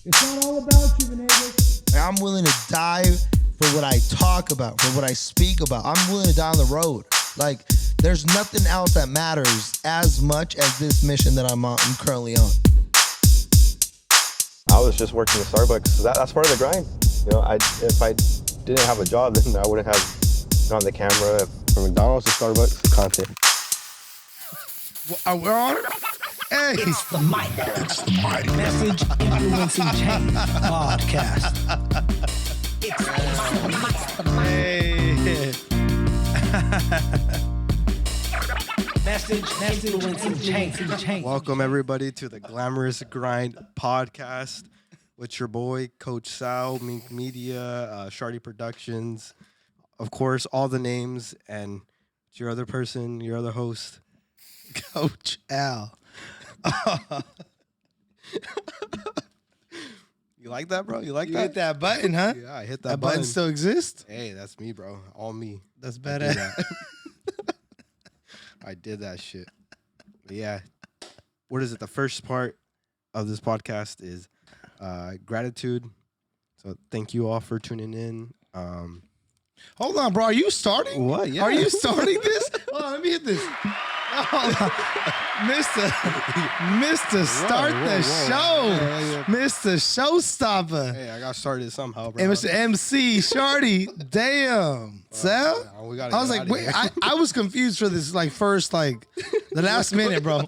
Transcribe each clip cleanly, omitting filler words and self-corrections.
It's not all about you, Venegas. I'm willing to die for what I talk about, for what I speak about. I'm willing to die on the road. Like, there's nothing else that matters as much as this mission that I'm currently on. I was just working at Starbucks. So that's part of the grind. You know, if I didn't have a job, then I wouldn't have gone the camera from McDonald's to Starbucks. Content. We're on? Hey. It's the mic. It's the mic. Message Influencing Change Podcast. It's the mic. Hey. Message Influencing Change. Welcome, everybody, to the Glamorous Grind Podcast with your boy, Coach Sal, Mink Media, Shardy Productions, of course, all the names, and your other person, your other host, Coach Al. You like that, bro? You like You that? hit that button, huh? Yeah, I hit That button. button still exists? Hey, that's me, bro. All me. That's I badass. did that. I did that shit. But yeah. What is it? The first part of this podcast is gratitude. So thank you all for tuning in. Hold on, bro. Are you starting? What? Yeah. Are you starting this? Hold on, let me hit this. Hold on. Mr. Start the show. Yeah. Mr. Showstopper. Hey, I got started somehow, bro. And Mr. MC Shardy. Damn. Sal? We I was like, wait, I was confused for this, like, first, like, the last minute, bro.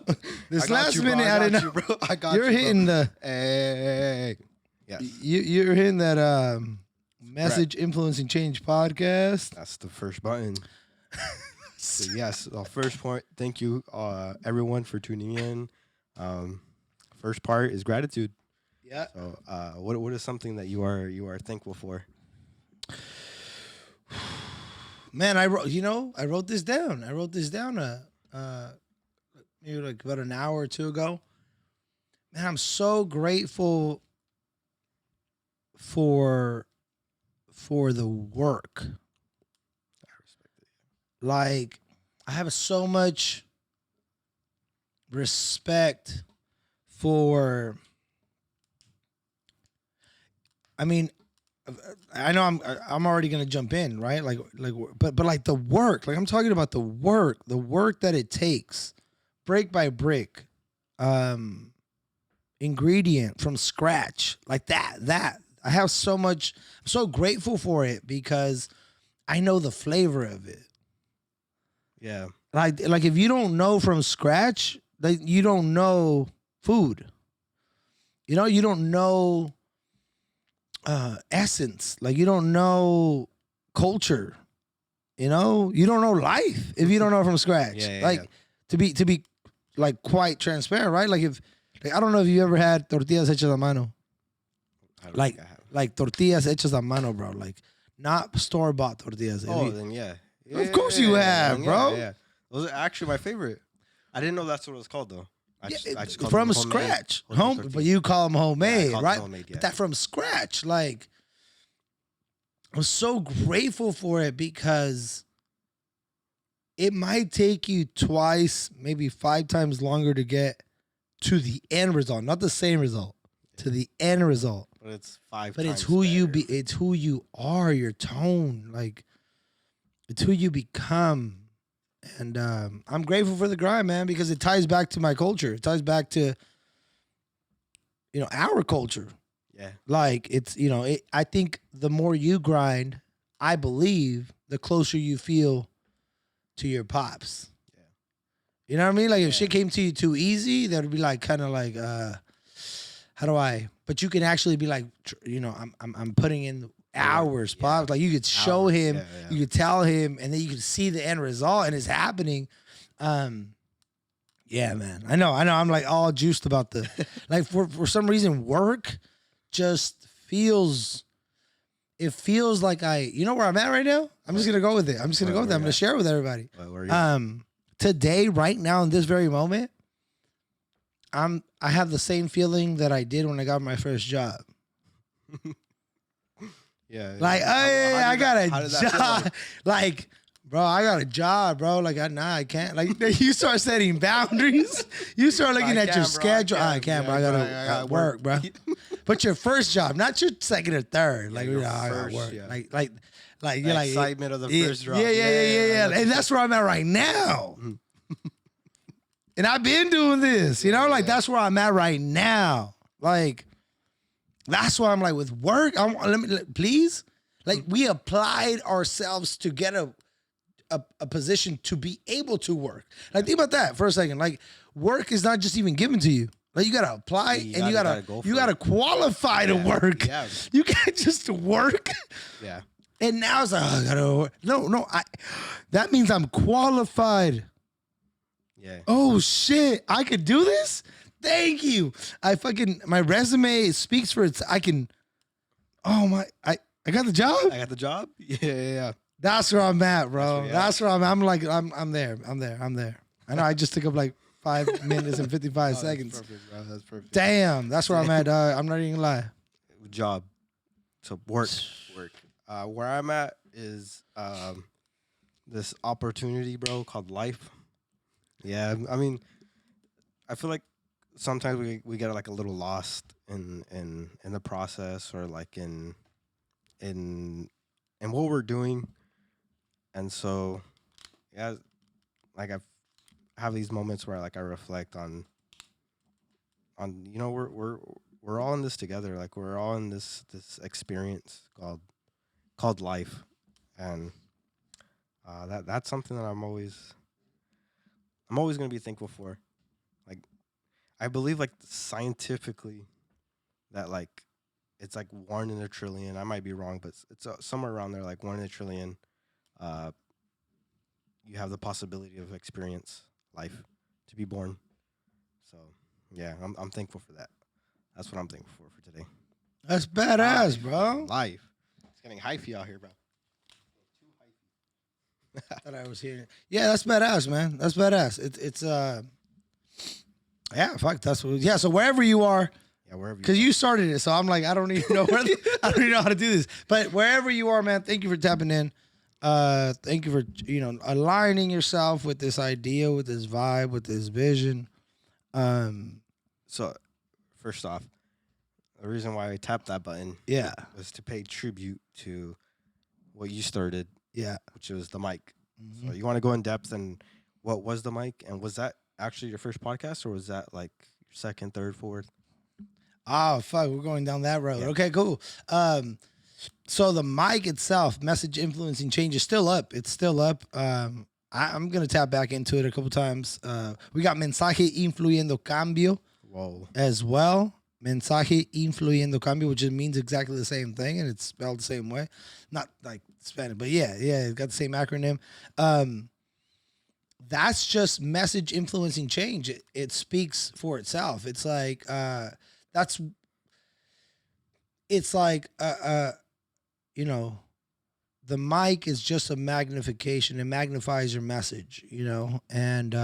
This last minute, I didn't know. bro. I got You're you, hitting bro. the, Hey. Yes. you're hitting that message influencing change podcast. That's the first button. So yes, the first point. Thank you, everyone, for tuning in. First part is gratitude. Yeah. So, what is something that you are thankful for? Man, I wrote this down. Maybe like about an hour or two ago. Man, I'm so grateful for the work. I respect it. Like, I have so much respect for. I mean, I know I'm already gonna jump in, right? But like the work, like I'm talking about the work that it takes, brick by brick, ingredient from scratch, like that. I have so much. I'm so grateful for it because I know the flavor of it. Yeah. Like if you don't know from scratch, like you don't know food. You know, you don't know essence. Like you don't know culture. You know, you don't know life if you don't know from scratch. Yeah. To be like quite transparent, right? Like I don't know if you ever had tortillas hechas a mano. I don't Like think I have. like tortillas hechas a mano, bro. Like not store bought tortillas. Oh, then yeah. Of course you have, bro. Yeah. Those are actually my favorite. I didn't know that's what it was called though. I just called from them homemade. scratch, Homemade but you call them homemade, I call them right? homemade, yeah. But that from scratch, like, I'm so grateful for it because it might take you twice, maybe 5 times longer to get to the end result, not the same result, to the end result. But it's 5 But times it's who you better. be. It's who you are. Your tone, like, it's who you become. And I'm grateful for the grind, man, because it ties back to my culture. It ties back to, our culture. Yeah. Like it's, I think the more you grind, I believe the closer you feel to your pops. Yeah. You know what I mean? Like if shit came to you too easy, that would be like kind of like, how do I? But you can actually be like, I'm putting in hours, pops. Like you could show him, you could tell him, and then you could see the end result, and it's happening. Yeah, man. I know. I'm like all juiced about the, like for some reason, work just feels. It feels like you know where I'm at right now? I'm just going to go with it. I'm just going to go with it. I'm going to share it with everybody. Where are you? Today, right now, in this very moment, I have the same feeling that I did when I got my first job. Yeah. Like, hey, I got a job. Like, bro, I got a job, bro. Like, I can't. Like, you start setting boundaries. You start looking at your schedule. I can't, bro. I gotta work, bro. But your first job, not your second or third. Like, your I gotta first, work. yeah. Like you're like excitement of the yeah, first drop. Yeah. And that's where I'm at right now. And I've been doing this, you know, like that's where I'm at right now. Like, that's why I'm like with work. Please, like we applied ourselves to get a position to be able to work. Like think about that for a second. Like work is not just even given to you. Like you gotta apply and you gotta qualify to work. Yeah. You can't just work. Yeah. And now it's like, oh, I gotta work. No, that means I'm qualified. Yeah. Oh shit, I could do this? Thank you. My resume speaks for it. I got the job? I got the job? Yeah. That's where I'm at, bro. That's where you're at. I'm like, I'm there. I know I just took up like 5 minutes and 55 seconds. That's perfect, bro. That's perfect. Damn, that's where I'm at, dog. I'm not even gonna lie. Job. So work. Where I'm at is this opportunity, bro, called life. Yeah, I mean, I feel like sometimes we get like a little lost in the process or like in what we're doing, and so yeah, like I have these moments where like I reflect on you know we're all in this together, like we're all in this experience called life, and that's something that I'm always gonna be thankful for. Like, I believe like scientifically that like it's like 1 in a trillion. I might be wrong, but it's somewhere around there, like 1 in a trillion. You have the possibility of experience life, to be born. So yeah, I'm thankful for that. That's what I'm thankful for today. That's badass, bro. Life. It's getting hyphy out here, bro. That I was hearing. Yeah, that's badass, man. That's badass. It's yeah, fuck. That's what. Yeah, so wherever you are, Wherever. because you started it, so I'm like, I don't even know I don't even know how to do this. But wherever you are, man, thank you for tapping in. Thank you for aligning yourself with this idea, with this vibe, with this vision. So, first off, the reason why I tapped that button, Yeah, was to pay tribute to what you started, yeah. which was the mic. Mm-hmm. So you want to go in depth and what was the mic, and was that actually your first podcast, or was that like your second, third, fourth? Oh fuck, we're going down that road. Yeah. Okay, cool. So the mic itself, message influencing change, is still up. It's still up. I'm gonna tap back into it a couple times. We got mensaje influyendo cambio Whoa. as well. Mensaje influyendo cambio, which just means exactly the same thing, and it's spelled the same way. Not like Spanish, but yeah, it got the same acronym. That's just message influencing change. It speaks for itself. It's like the mic is just a magnification. It magnifies your message, and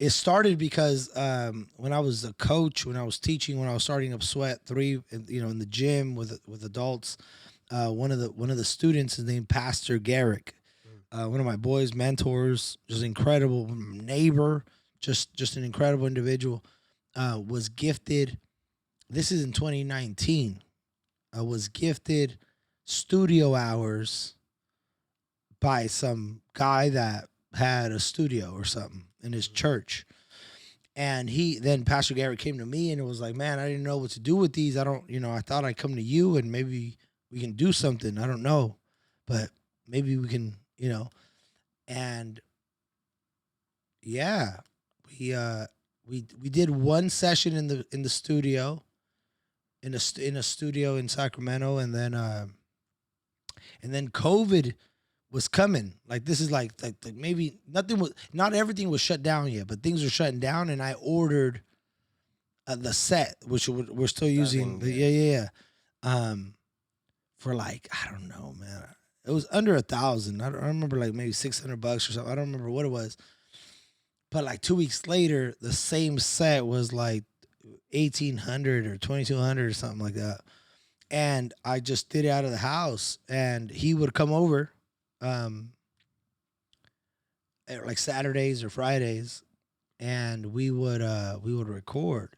it started because when I was a coach, when I was teaching, when I was starting up Sweat 3, in the gym with adults, one of the students is named Pastor Garrick. One of my boys' mentors, just incredible neighbor, just an incredible individual, was gifted. This is in 2019. Was gifted studio hours by some guy that had a studio or something in his church. And then Pastor Garrett came to me and it was like, man, I didn't know what to do with these. I thought I'd come to you and maybe we can do something. I don't know, but maybe we can, and yeah, we did one session in the studio, in a studio in Sacramento. And then COVID was coming. Like this is like maybe not everything was shut down yet, but things were shutting down. And I ordered the set, which we're still using. For like, I don't know, man. It was under $1,000. I remember like maybe $600 or something. I don't remember what it was. But like 2 weeks later, the same set was like $1,800 or $2,200 or something like that. And I just did it out of the house, and he would come over like Saturdays or Fridays, and we would record.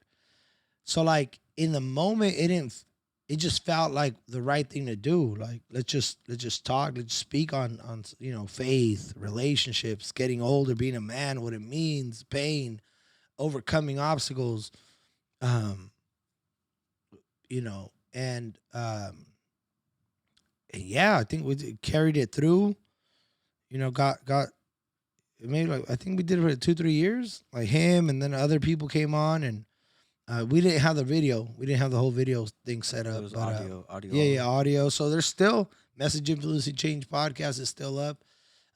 So like in the moment, it just felt like the right thing to do. Like let's just talk, let's speak on faith, relationships, getting older, being a man, what it means, pain, overcoming obstacles, and yeah, I think we carried it through. Got maybe like I think we did it for 2-3 years. Like him, and then other people came on, and we didn't have the video. We didn't have the whole video thing set up. It was but, audio. Yeah, audio. So there's still Message Influencing Change podcast is still up.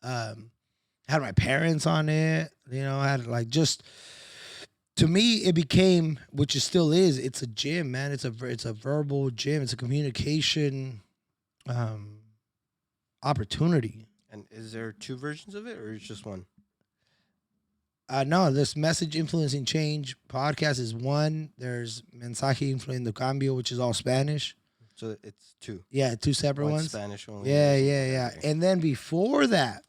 Had my parents on it. I had like just. To me, it became, which it still is, it's a gym, man. It's a verbal gym. It's a communication opportunity. And is there 2 versions of it, or is just one? No, this Message Influencing Change podcast is one. There's Mensaje Influyendo Cambio, which is all Spanish. So it's 2. Yeah, 2 separate One ones. Spanish only. Yeah. Okay. And then before that,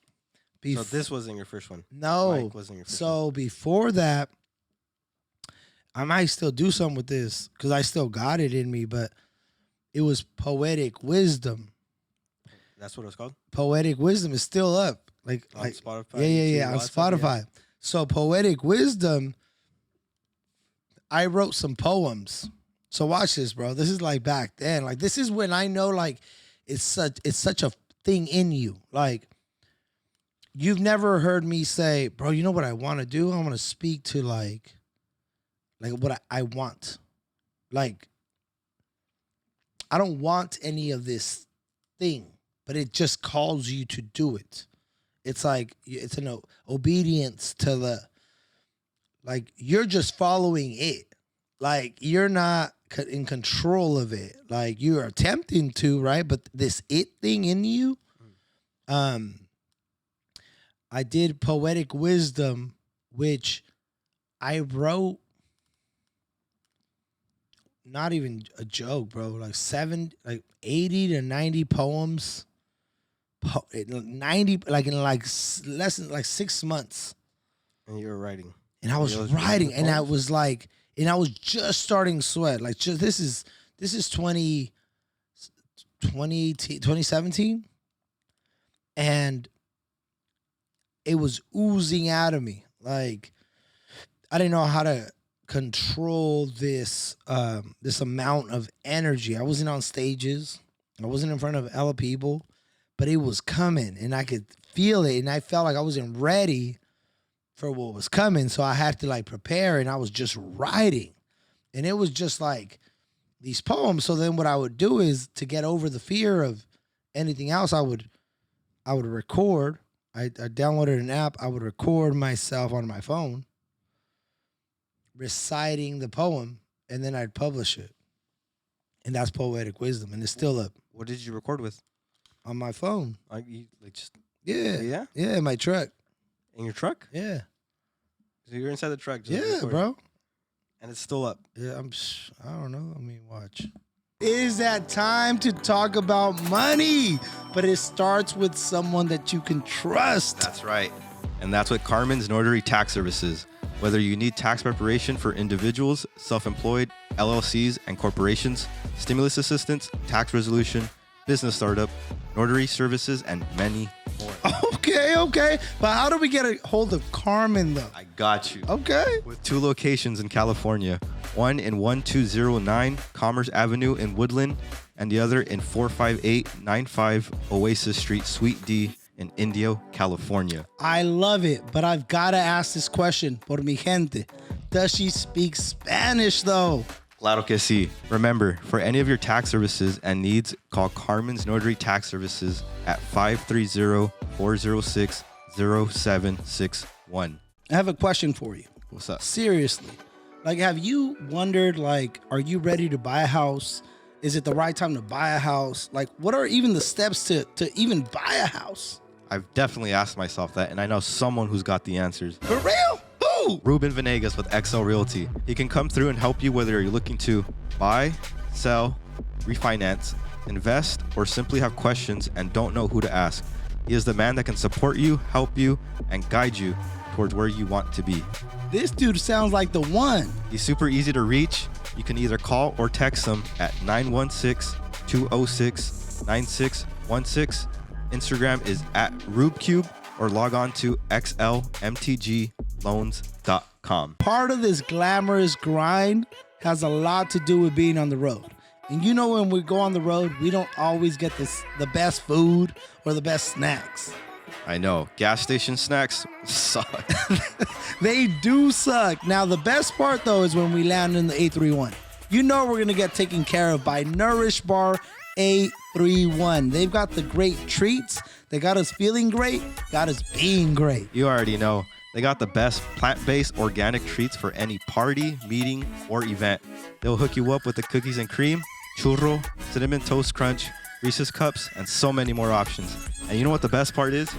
So this wasn't your first one. no. Mike wasn't your first So before that, I might still do something with this because I still got it in me, but it was Poetic Wisdom. one. That's what it was called? Poetic Wisdom is still up. Like On Spotify? Yeah, YouTube, on all that stuff, Spotify. yeah. So Poetic Wisdom, I wrote some poems. So watch this, bro. This is like back then. Like this is when I know like it's such a thing in you. Like you've never heard me say, bro, you know what I want to do? I want to speak to like what I want. Like I don't want any of this thing, but it just calls you to do it. It's like it's an obedience to the, like you're just following it. Like you're not in control of it. Like you're attempting to, right? But this it thing in you, I did Poetic Wisdom, which I wrote. Not even a joke, bro. Like 80 to 90 poems. 90, like in like less than like 6 months. And you were writing. And I was Those writing, were and I poems? was like, and I was just starting Sweat. Like this is 2017. And it was oozing out of me. Like I didn't know how to control this this amount of energy. I wasn't on stages. I wasn't in front of hella people, but it was coming and I could feel it, and I felt like I wasn't ready for what was coming. So I had to like prepare, and I was just writing. And it was just like these poems. So then what I would do is to get over the fear of anything else, I would record. I downloaded an app. I would record myself on my phone reciting the poem, and then I'd publish it. And that's Poetic Wisdom, and it's still up What did you record with? on my phone. Like just Yeah, in my truck. in your truck? Yeah, So you're inside the truck. Just yeah, recording. bro. And it's still up. Yeah, I don't know. I mean, watch. Is that time to talk about money? But it starts with someone that you can trust. That's right. And that's what Carmen's Notary Tax Services. Whether you need tax preparation for individuals, self-employed, LLCs, and corporations, stimulus assistance, tax resolution, business startup, notary services, and many more. Okay. But how do we get a hold of Carmen, though? I got you. Okay. With 2 locations in California, one in 1209 Commerce Avenue in Woodland, and the other in 45895 Oasis Street, Suite D in Indio, California. I love it, but I've got to ask this question por mi gente. Does she speak Spanish, though? Claro que sí. Remember, for any of your tax services and needs, call Carmen's Notary Tax Services at 530-406-0761. I have a question for you. What's up? Seriously. Like, have you wondered, like, are you ready to buy a house? Is it the right time to buy a house? Like, what are even the steps to even buy a house? I've definitely asked myself that, and I know someone who's got the answers. For real? Who? Ruben Venegas with XL Realty. He can come through and help you whether you're looking to buy, sell, refinance, invest, or simply have questions and don't know who to ask. He is the man that can support you, help you, and guide you towards where you want to be. This dude sounds like the one. He's super easy to reach. You can either call or text him at 916-206-9616. Instagram is at RubeCube, or log on to xlmtgloans.com. Part of this glamorous grind has a lot to do with being on the road. And you know, when we go on the road, we don't always get the best food or the best snacks. I know, gas station snacks suck. They do suck. Now, the best part, though, is when we land in the A31. You know we're going to get taken care of by Nourish Bar A31. They've got the great treats. They got us feeling great, got us being great. You already know. They got the best plant-based organic treats for any party, meeting, or event. They'll hook you up with the cookies and cream, churro, cinnamon toast crunch, Reese's cups, and so many more options. And you know what the best part is?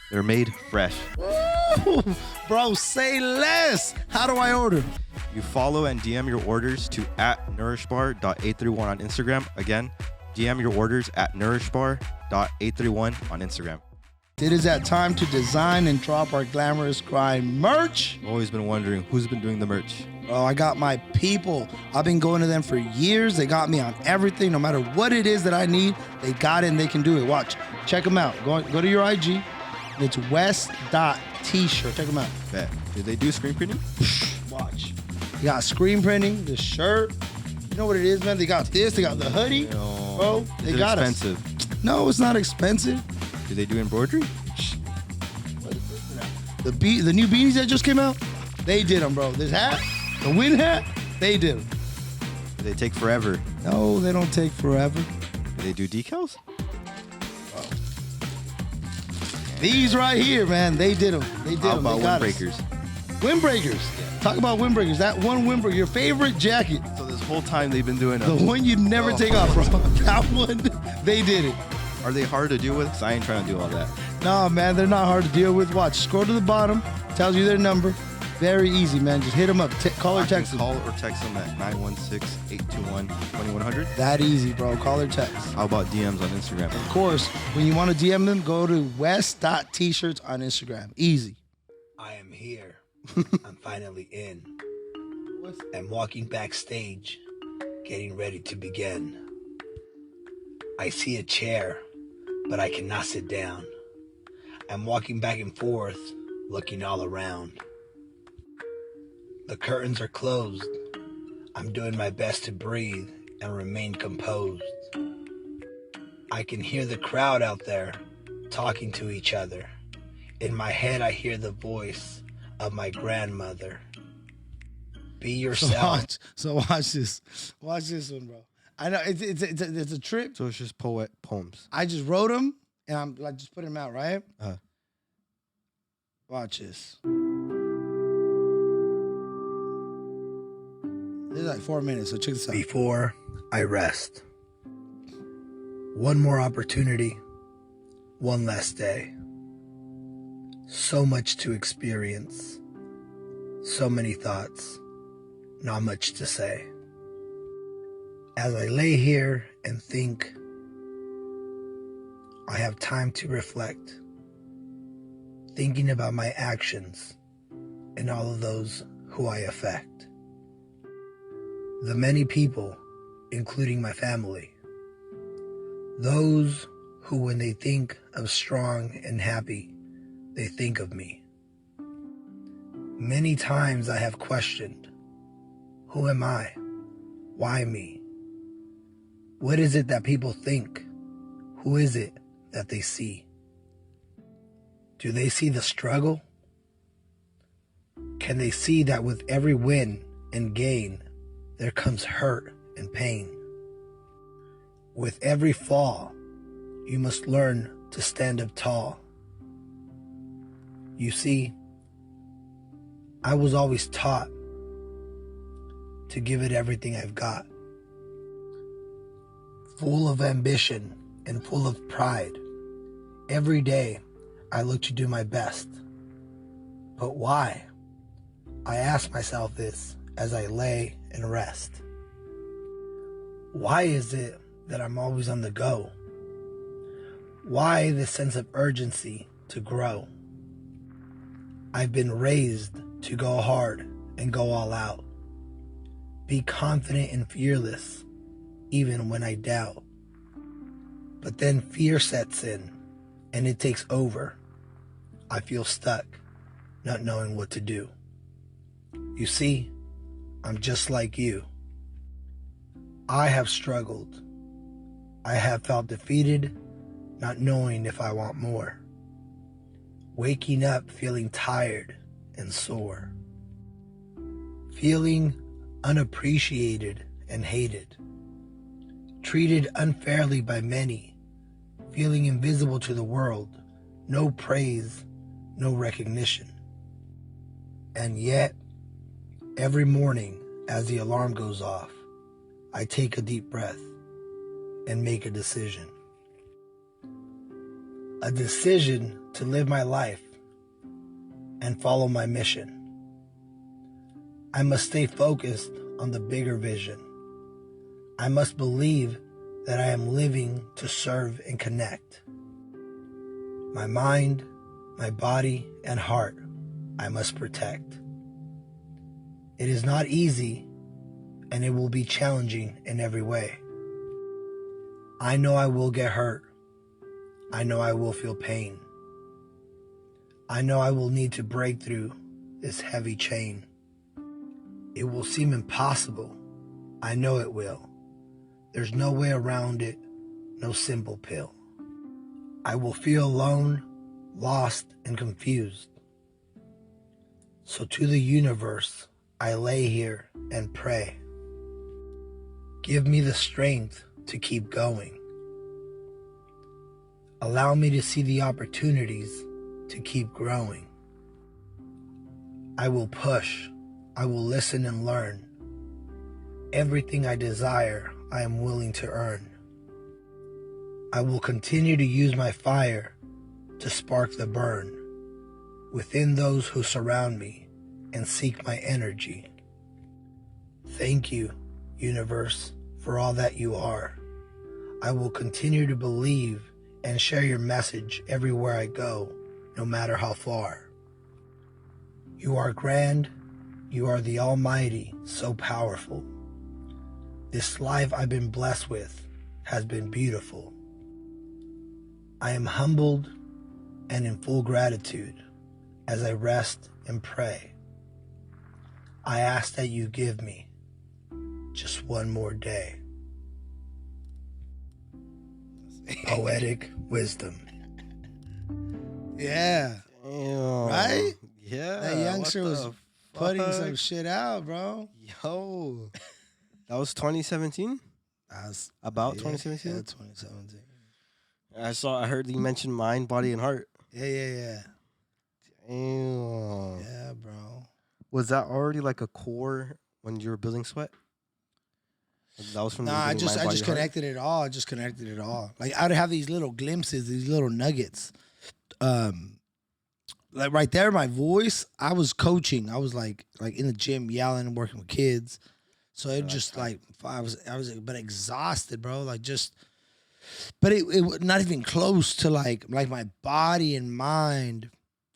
They're made fresh. Ooh, bro, say less. How do I order? You follow and DM your orders to @nourishbar.831 on Instagram. Again, DM your orders at nourishbar.831 on Instagram. It is that time to design and drop our Glamorous Grind merch. I've always been wondering who's been doing the merch. Bro, I got my people. I've been going to them for years. They got me on everything. No matter what it is that I need, they got it and they can do it. Watch. Check them out. Go to your IG. It's west.t-shirt. Check them out. Bet. Did they do screen printing? Watch. You got screen printing, the shirt. You know what it is, man? They got this. They got the hoodie. Bro, they Is it got expensive? us. No, it's not expensive. Do they do embroidery? The new beanies that just came out, they did them, bro. This hat, the wind hat, they did them. Do they take forever? No, they don't take forever. Do they do decals? These right here, man, they did them. They did How them. about They got us. windbreakers? Windbreakers. Talk about windbreakers. That one windbreaker, your favorite jacket, So this whole time they've been doing the it. one you'd never take off, bro. That one, they did it. Are they hard to deal with? 'Cause I ain't trying to do all that. Nah, man, they're not hard to deal with. Watch, scroll to the bottom, tells you their number. Very easy, man. Just hit them up. Call or text them. Call or text them at 916-821-2100. That easy, bro. Call or text. How about DMs on Instagram? Of course, when you want to DM them, go to west.t-shirts on Instagram. Easy. I am here. I'm finally in. I'm walking backstage, getting ready to begin. I see a chair, but I cannot sit down. I'm walking back and forth, looking all around. The curtains are closed. I'm doing my best to breathe and remain composed. I can hear the crowd out there talking to each other. In my head, I hear the voice of my grandmother. Be yourself. Watch this. Watch this one, bro. I know it's a trick. So it's just poems. I just wrote them and I'm like just putting them out, right? Uh-huh. Watch this. This is like 4 minutes, so check this out. Before I rest. One more opportunity, one last day. So much to experience, so many thoughts, not much to say. As I lay here and think, I have time to reflect, thinking about my actions and all of those who I affect. The many people, including my family. Those who, when they think of strong and happy, they think of me. Many times I have questioned, who am I? Why me? What is it that people think? Who is it that they see? Do they see the struggle? Can they see that with every win and gain, there comes hurt and pain? With every fall, you must learn to stand up tall. You see, I was always taught to give it everything I've got. Full of ambition and full of pride. Every day, I look to do my best. But why? I ask myself this as I lay and rest. Why is it that I'm always on the go? Why this sense of urgency to grow? I've been raised to go hard and go all out. Be confident and fearless, even when I doubt. But then fear sets in, and it takes over. I feel stuck, not knowing what to do. You see, I'm just like you. I have struggled. I have felt defeated, not knowing if I want more. Waking up feeling tired and sore. Feeling unappreciated and hated. Treated unfairly by many. Feeling invisible to the world. No praise, no recognition. And yet, every morning as the alarm goes off, I take a deep breath and make a decision. A decision to live my life and follow my mission. I must stay focused on the bigger vision. I must believe that I am living to serve and connect. My mind, my body, and heart, I must protect. It is not easy, and it will be challenging in every way. I know I will get hurt. I know I will feel pain. I know I will need to break through this heavy chain. It will seem impossible. I know it will. There's no way around it, no simple pill. I will feel alone, lost, and confused. So to the universe, I lay here and pray. Give me the strength to keep going. Allow me to see the opportunities to keep growing. I will push. I will listen and learn. Everything I desire, I am willing to earn. I will continue to use my fire to spark the burn within those who surround me and seek my energy. Thank you, universe, for all that you are. I will continue to believe and share your message everywhere I go, no matter how far. You are grand. You are the Almighty, so powerful. This life I've been blessed with has been beautiful. I am humbled and in full gratitude as I rest and pray. I ask that you give me just one more day. Poetic wisdom. Yeah. Damn. Right? Yeah. That youngster what was the putting some fuck? shit out, bro. Yo. That was 2017? That's About yeah, 2017? Yeah, 2017. I heard you mention mind, body, and heart. Yeah. Damn. Yeah, bro. Was that already like a core when you were building Sweat? That was from the Nah, I beginning, just mind, I body, just heart? connected it all. I just connected it all. Like I'd have these little glimpses, these little nuggets. Like right there, my voice. I was coaching. I was like in the gym, yelling and working with kids. So it just like I was but exhausted, bro. Like just, but it was not even close to like my body and mind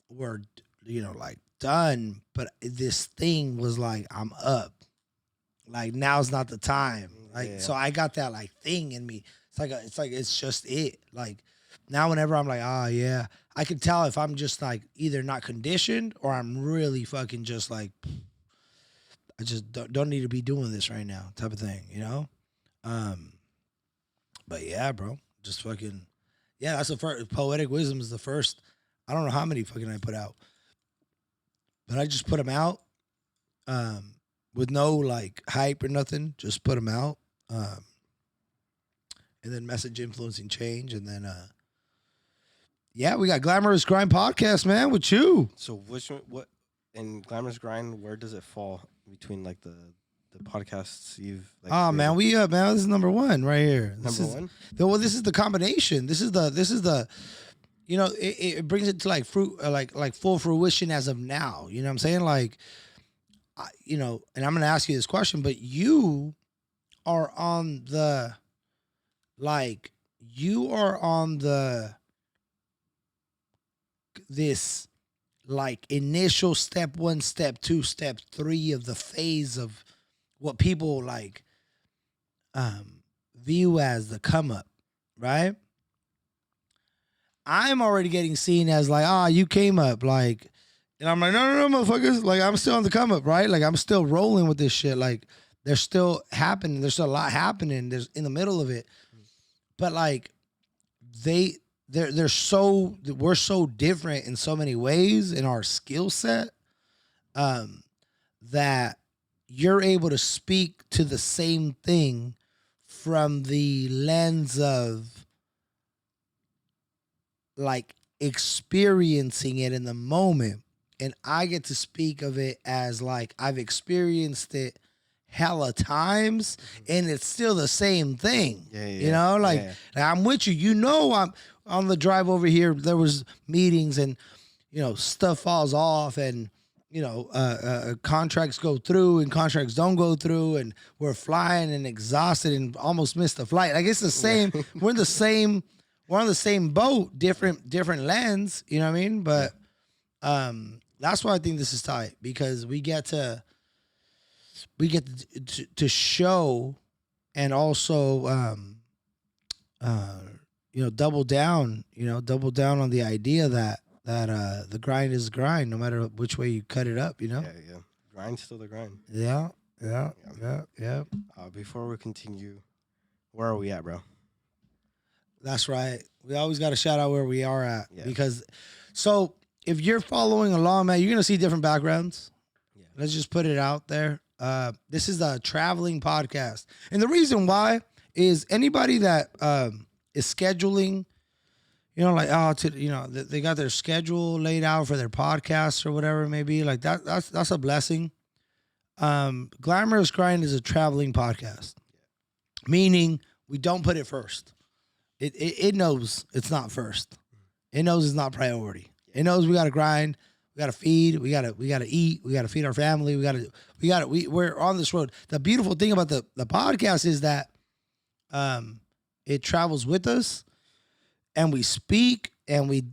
were like done. But this thing was like I'm up. Like now's not the time. Like Yeah. so I got that like thing in me. It's just it. Like now whenever I'm like, yeah, I can tell if I'm just like either not conditioned or I'm really fucking just like I just don't need to be doing this right now type of thing, you know? But yeah, bro. Just fucking yeah, that's the first poetic wisdom is the first. I don't know how many fucking I put out. But I just put them out. With no like hype or nothing, just put them out, and then message influencing change, and then yeah, we got Glamorous Grind podcast, man, with you. So which one, what in Glamorous Grind, where does it fall between like the podcasts you've like Oh man, created? man, this is number one right here. Number one? Well, this is the combination. This is the it brings it to like like full fruition as of now. You know what I'm saying? Like, and I'm gonna ask you this question, but you are on the this like initial step 1, step 2, step 3 of the phase of what people like view as the come up, right? I'm already getting seen as like, you came up, like, and I'm like, no, motherfuckers, like I'm still on the come up, right? Like I'm still rolling with this shit. Like there's still happening. There's still a lot happening. There's in the middle of it, but like we're so different in so many ways in our skill set, that you're able to speak to the same thing from the lens of like experiencing it in the moment, and I get to speak of it as like I've experienced it hella times and it's still the same thing. You know, like I'm with you. You know, I'm on the drive over here. There was meetings and stuff falls off and contracts go through and contracts don't go through and we're flying and exhausted and almost missed the flight. Like it's the same. We're on the same boat, different lands. You know what I mean? But that's why I think this is tight, because we get to show and also double down on the idea that the grind is grind, no matter which way you cut it up. Yeah. Grind's still the grind. Yeah. Before we continue, where are we at, bro? That's right. We always got to shout out where we are at, because so if you're following along, man, you're gonna see different backgrounds. Yeah. Let's just put it out there. This is a traveling podcast, and the reason why is anybody that is scheduling, they got their schedule laid out for their podcasts or whatever it may be. Like that's a blessing. Glamorous Grind is a traveling podcast, meaning we don't put it first. It knows it's not first. It knows it's not priority. It knows we got to grind. We got to feed. We got to eat. We got to feed our family. We're on this road. The beautiful thing about the podcast is that it travels with us, and we speak, and we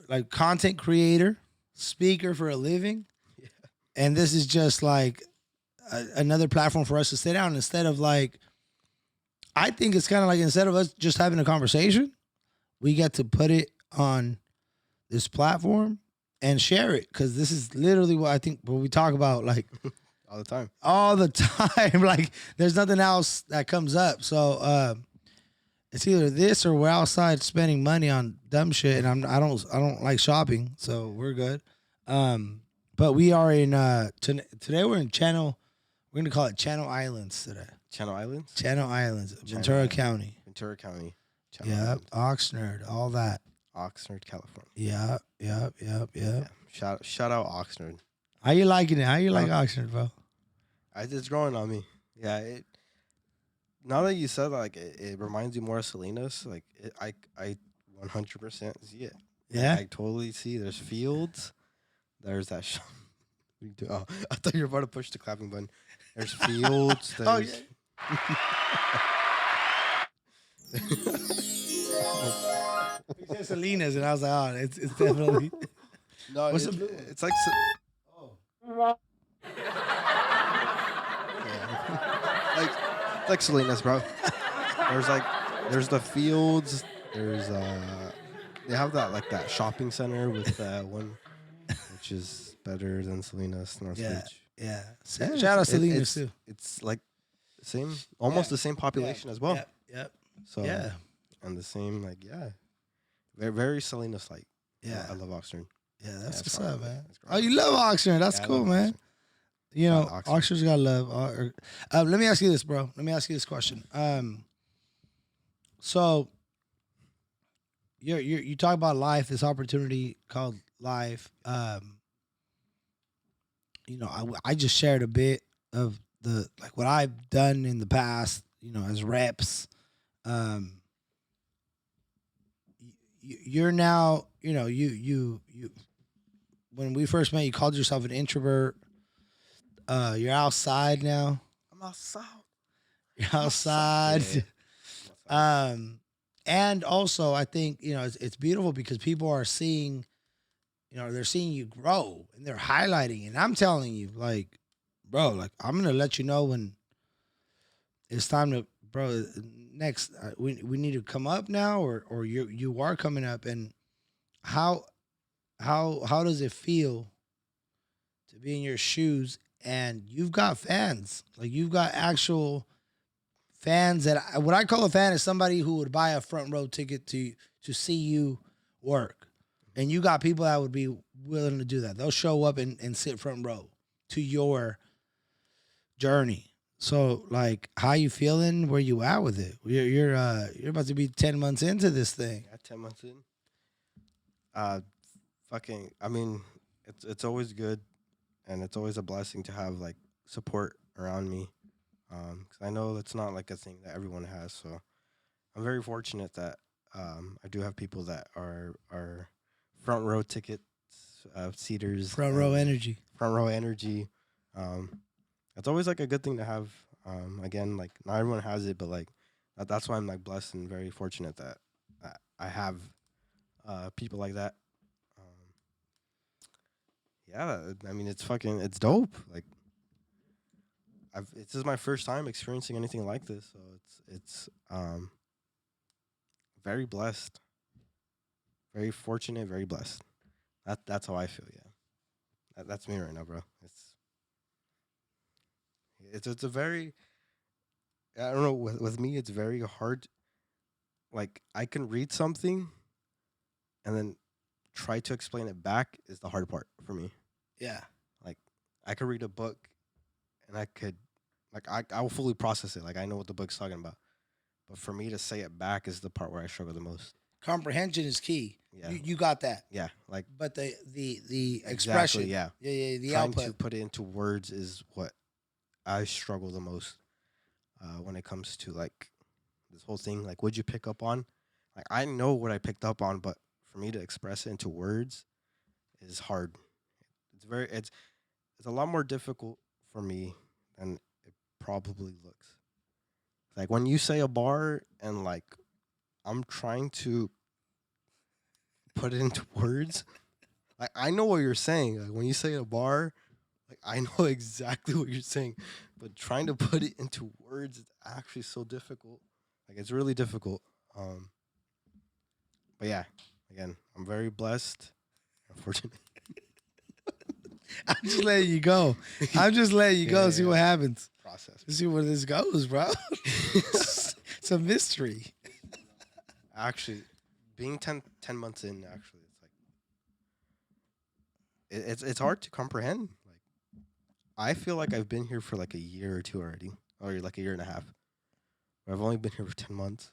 like content creator, speaker for a living. Yeah. And this is just like another platform for us to sit down instead of like, I think it's kind of like instead of us just having a conversation, we get to put it on this platform and share it, because this is literally what we talk about, like all the time. Like there's nothing else that comes up. So it's either this or we're outside spending money on dumb shit, and I don't like shopping, so we're good. But we are in today we're in Channel. We're gonna call it Channel Islands today. Channel Islands? Channel Islands, Ventura County. Ventura County. Yep, Oxnard, all that. Oxnard, California. Yep. Shout out Oxnard. How you liking it? How you like Oxnard, bro? It's growing on me. Yeah, now that you said like it reminds you more of Salinas. Like I 100% see it. Yeah, I totally see. There's fields. There's that. I thought you were about to push the clapping button. There's fields. There's, oh yeah. He said Salinas, and I was like, oh, it's definitely. No, what's it's like. Oh. Yeah. like Salinas, bro. There's the fields. There's they have that shopping center with one, which is better than Salinas North Beach. Yeah. Shout out Salinas too. It's like almost the same population as well. Yep. So and the same very, very Salinas like. Yeah, I love Oxnard. Yeah, that's what's up, man. Oh, you love Oxnard? That's cool, man. Oxnard. You know, Oxnard's got love. Let me ask you this, bro. Let me ask you this question. So you talk about life, this opportunity called life. I just shared a bit of what I've done in the past, as reps. You're now, you when we first met, you called yourself an introvert. You're outside now. I'm outside. You're outside. Yeah. And also I think, it's beautiful because people are seeing You know, they're seeing you grow and they're highlighting. And I'm telling you, like, bro, like I'm gonna let you know when it's time to, bro. Next, we need to come up now, or you are coming up. And how how does it feel to be in your shoes and you've got fans, like you've got actual fans that what I call a fan is somebody who would buy a front row ticket to see you work, and you got people that would be willing to do that. They'll show up and sit front row to your journey. So like, how you feeling? Where you at with it? You're about to be 10 months into this thing. Yeah, 10 months in. Uh, fucking. I mean, it's always good, and it's always a blessing to have like support around me. 'Cause I know that's not like a thing that everyone has. So I'm very fortunate that I do have people that are front row tickets, seaters, Front row energy. front row energy. It's always like a good thing to have. Again, like not everyone has it, but like that's why I'm like blessed and very fortunate that I have people like that. Um, yeah, I mean it's dope. Like this is my first time experiencing anything like this, so it's very blessed, very fortunate, very blessed. That's how I feel. Yeah, that's me right now, bro. It's a very, I don't know, with me it's very hard. Like I can read something and then try to explain it back is the hard part for me. Yeah. Like I could read a book and I could like I will fully process it. Like I know what the book's talking about. But for me to say it back is the part where I struggle the most. Comprehension is key. Yeah. You got that. Yeah. Like But the expression. exactly, yeah. Yeah, the Trying output. to put it into words is what I struggle the most when it comes to like this whole thing. Like, what'd you pick up on? Like, I know what I picked up on, but for me to express it into words is hard. It's a lot more difficult for me than it probably looks. Like when you say a bar and like I'm trying to put it into words, like I know what you're saying. Like when you say a bar, like I know exactly what you're saying, but trying to put it into words is actually so difficult. Like it's really difficult. But yeah, again, I'm very blessed, unfortunate. I'm just letting you go. I'm just letting you go. Yeah, See yeah. what happens. Process. See where this goes, bro. It's a mystery. Actually, being 10 months in, actually, it's like it's hard to comprehend. Like I feel like I've been here for like a year or two already, or like a year and a half. But I've only been here for 10 months,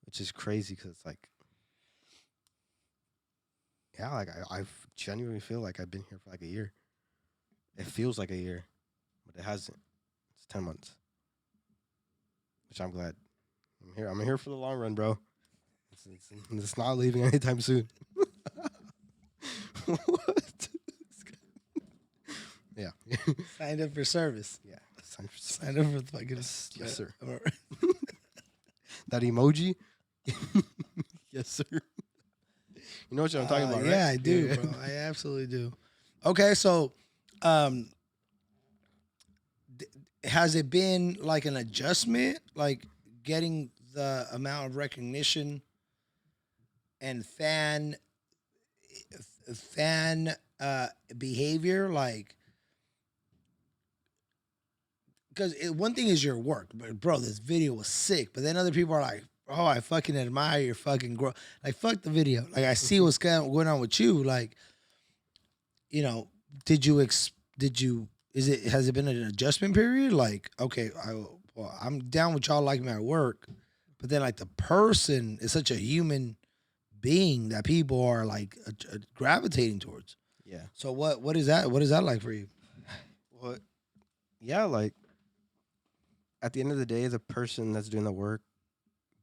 which is crazy because it's like, yeah, like I genuinely feel like I've been here for like a year. It feels like a year, but it hasn't. It's 10 months, which I'm glad. I'm here for the long run, bro. It's not leaving anytime soon. What? Yeah. Signed up for service. Yeah. Signed up for fucking. Yes, sir. That emoji? Yes, sir. You know what I'm talking about, right? Yeah, I do, bro. I absolutely do. Okay, so has it been like an adjustment, like getting the amount of recognition and fan behavior, like, because one thing is your work, but bro, this video was sick. But then other people are like, "Oh, I fucking admire your fucking growth." Like, fuck the video. Like, I see what's going on with you. Like, you know, has it been an adjustment period? Like, okay, I'm down with y'all liking me at work, but then like the person is such a human being that people are like gravitating towards. Yeah. So what is that? What is that like for you? Well, yeah, like at the end of the day, the person that's doing the work,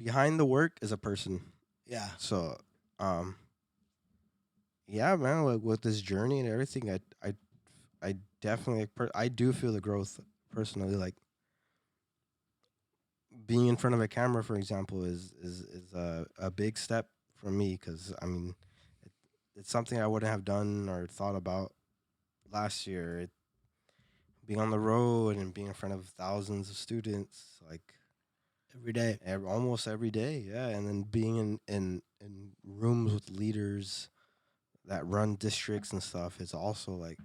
behind the work is a person. Yeah. So, yeah, man, like with this journey and everything, I definitely, I do feel the growth personally. Like being in front of a camera, for example, is a big step for me because I mean, it's something I wouldn't have done or thought about last year. Being on the road and being in front of thousands of students, like every day. almost every day, yeah. And then being in rooms with leaders that run districts and stuff is also like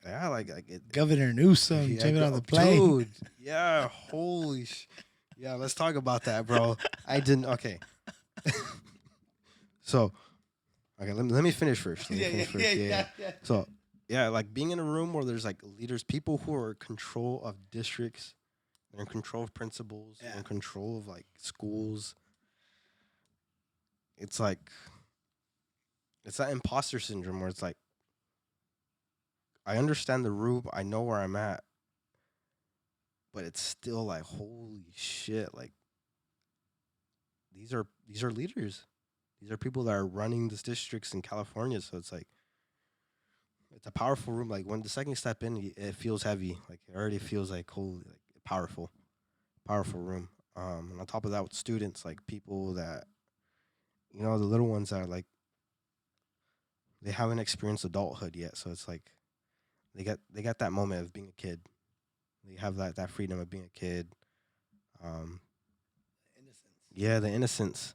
yeah, like it. Governor Newsom Yeah, jumping on the plane. dude. Yeah, holy yeah. Let's talk about that, bro. I didn't. Okay, so okay, let me finish first. Let me finish first. Yeah. So yeah, like being in a room where there's like leaders, people who are in control of districts, they're in control of principals, they're in control of like schools. It's like it's that imposter syndrome where it's like I understand the room, I know where I'm at, but it's still like holy shit, like these are leaders. These are people that are running these districts in California, so it's like it's a powerful room. Like when the second you step in, it feels heavy. Like it already feels like holy, like powerful room. And on top of that, with students, like people that the little ones that are like they haven't experienced adulthood yet, so it's like they got that moment of being a kid. They have that freedom of being a kid. Um, yeah, the innocence,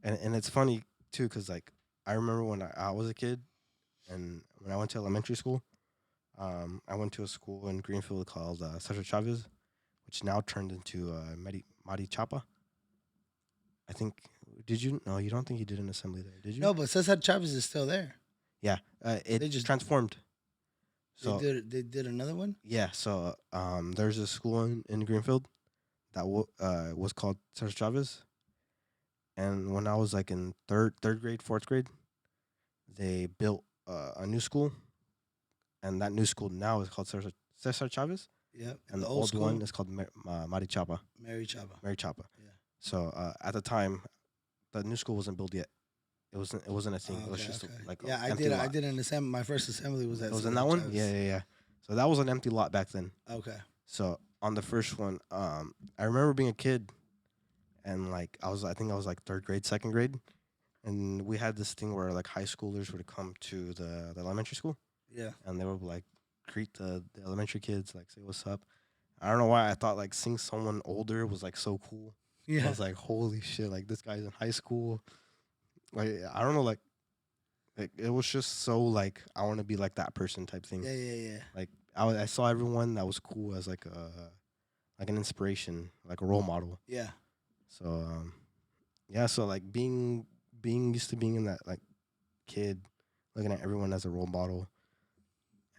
and it's funny too, because like I remember when I was a kid, and when I went to elementary school, I went to a school in Greenfield called Cesar Chavez, which now turned into Mari Chapa. I think. Did you? No, you don't think you did an assembly there, did you? No, but Cesar Chavez is still there. Yeah, it They just- transformed. So They did another one. yeah, so there's a school in Greenfield that was called Cesar Chavez, and when I was like in third grade, fourth grade, they built a new school, and that new school now is called Cesar Chavez, Yep. and the old one is called Mari Chapa. Mary Chapa. Mary Chapa. Yeah. So at the time, the new school wasn't built yet. It wasn't a thing. It was just like yeah. a I empty did. lot. I did an assembly. My first assembly was at. It was in Cesar that one. Chavez. Yeah. So that was an empty lot back then. Okay. So on the first one, I remember being a kid, and like I think I was like third grade, second grade, and we had this thing where like high schoolers would come to the elementary school, Yeah. and they would like greet the elementary kids, like say what's up. I don't know why I thought like seeing someone older was like so cool. I Yeah. was like, holy shit, like this guy's in high school. Like I don't know, like it was just so like I want to be like that person type thing. Yeah. Like I saw everyone that was cool as like an inspiration, like a role model. Yeah. So yeah, so like being used to being in that like kid, looking at everyone as a role model,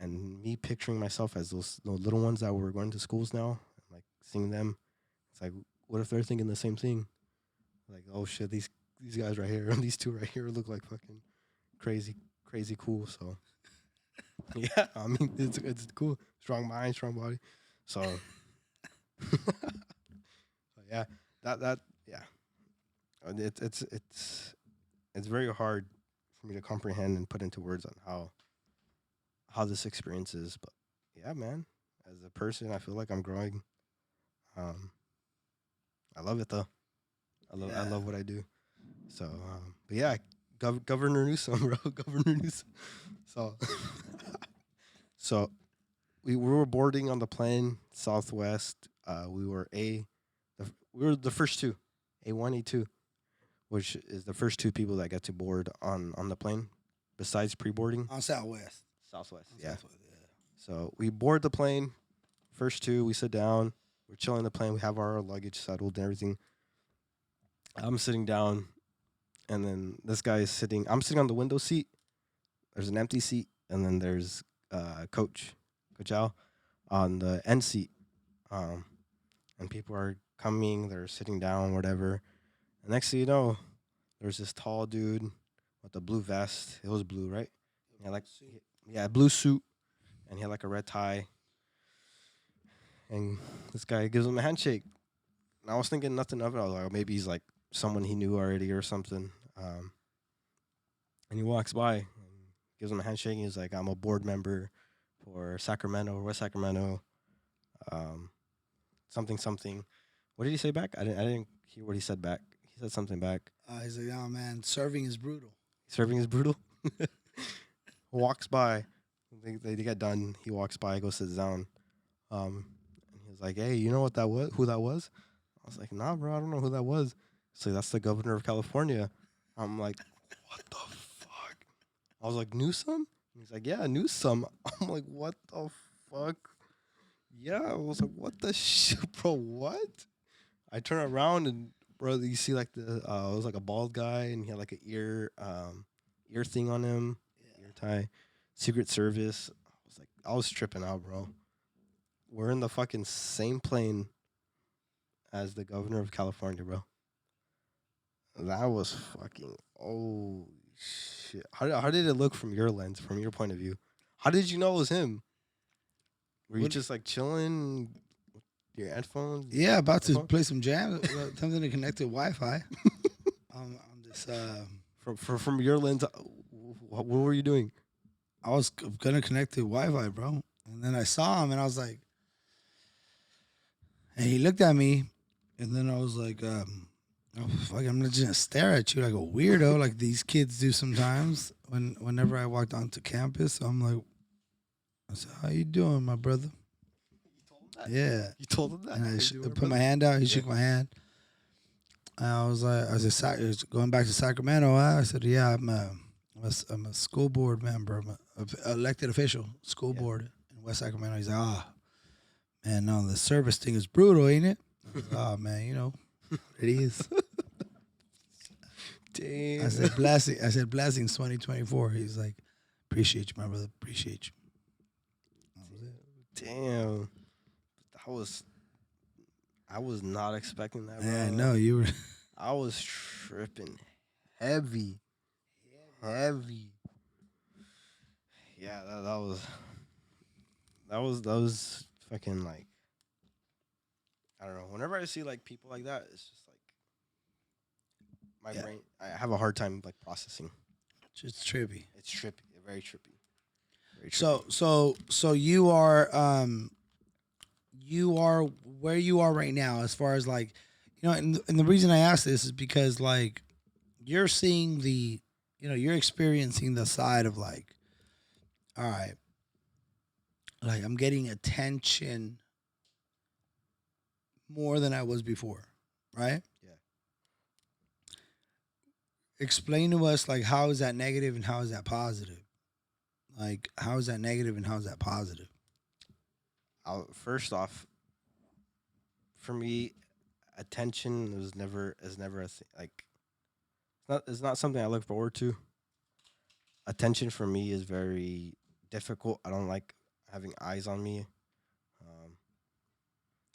and me picturing myself as those little ones that were going to schools now, like seeing them, it's like what if they're thinking the same thing? Like oh shit, these guys right here, these two right here look like fucking crazy cool. So yeah, I mean it's cool, strong mind, strong body. So, so yeah, that yeah, it's very hard for me to comprehend and put into words on how this experience is. But yeah, man, as a person, I feel like I'm growing. I love it though. I love what I do. So, but yeah, Governor Newsom, bro, Governor Newsom. So, so we were boarding on the plane, Southwest. We were the first two, A1, A2, which is the first two people that get to board on the plane, besides pre-boarding. On Southwest. Southwest, On yeah. Southwest, yeah. So we board the plane, first two. We sit down. We're chilling the plane. We have our luggage settled and everything. I'm sitting down, and then this guy is sitting. I'm sitting on the window seat. There's an empty seat, and then there's Coach Al on the end seat. And people are coming. They're sitting down, whatever. And next thing you know, there's this tall dude with a blue vest. It was blue, right? Blue suit, and he had like a red tie. And this guy gives him a handshake. And I was thinking nothing of it. I was like, oh, maybe he's like someone he knew already or something. And he walks by and gives him a handshake. And he's like, I'm a board member for Sacramento, West Sacramento. Something. What did he say back? I didn't hear what he said back. He said something back. He's like, oh man, serving is brutal. Serving is brutal. Walks by. They get done. He walks by, goes sits down. And he was like, "Hey, you know what that was? Who that was?" I was like, "Nah, bro, I don't know who that was." So that's the governor of California. I'm like, "What the fuck?" I was like, "Newsom?" He's like, "Yeah, Newsom." I'm like, "What the fuck?" Yeah, I was like, "What the shit, bro? What?" I turn around and bro, you see like the it was like a bald guy and he had like an ear thing on him, ear tie, Secret Service. I was tripping out, bro. We're in the fucking same plane as the governor of California, bro. That was fucking oh shit. How did it look from your lens, from your point of view? How did you know it was him? Were you What- just like chilling with your headphones? Yeah, about to Headphones? play some jams. Something to connect to Wi-Fi. I'm just From your lens, what were you doing? I was gonna connect to Wi-Fi, bro, and then I saw him, and I was like, and he looked at me, and then I was like, oh, fuck, I'm not just gonna stare at you like a weirdo, like these kids do sometimes. Whenever I walked onto campus, I'm like, I said, "How you doing, my brother?" Yeah, You told him that. and How I you doing, put brother? my hand out. He shook my hand. And I was like, going back to Sacramento. I said, "Yeah, I'm a school board member. I'm a elected official, school board in West Sacramento." He's like, "Ah, man, no, the service thing is brutal, ain't it?" I was like, "Oh man, you know, it is." Damn. I said, "Blessing." I said, "Blessings, 2024." He's like, "Appreciate you, my brother. Appreciate you." That was it. Damn. That was. I was not expecting that, bro. Yeah, no, you were. I was tripping heavy. Heavy. Yeah, that was fucking like I don't know. Whenever I see like people like that, it's just like my Yeah. brain I have a hard time like processing. Just trippy. It's trippy, very trippy. Very trippy. So you are where you are right now as far as like, you know, and the reason I ask this is because like you're seeing the, you know, you're experiencing the side of like, all right, like I'm getting attention more than I was before, right? Yeah. Explain to us like how is that negative and how is that positive? Like how is that negative and how is that positive? First off, for me, attention is never a thing. Like it's not something I look forward to. Attention for me is very difficult. I don't like having eyes on me. Um,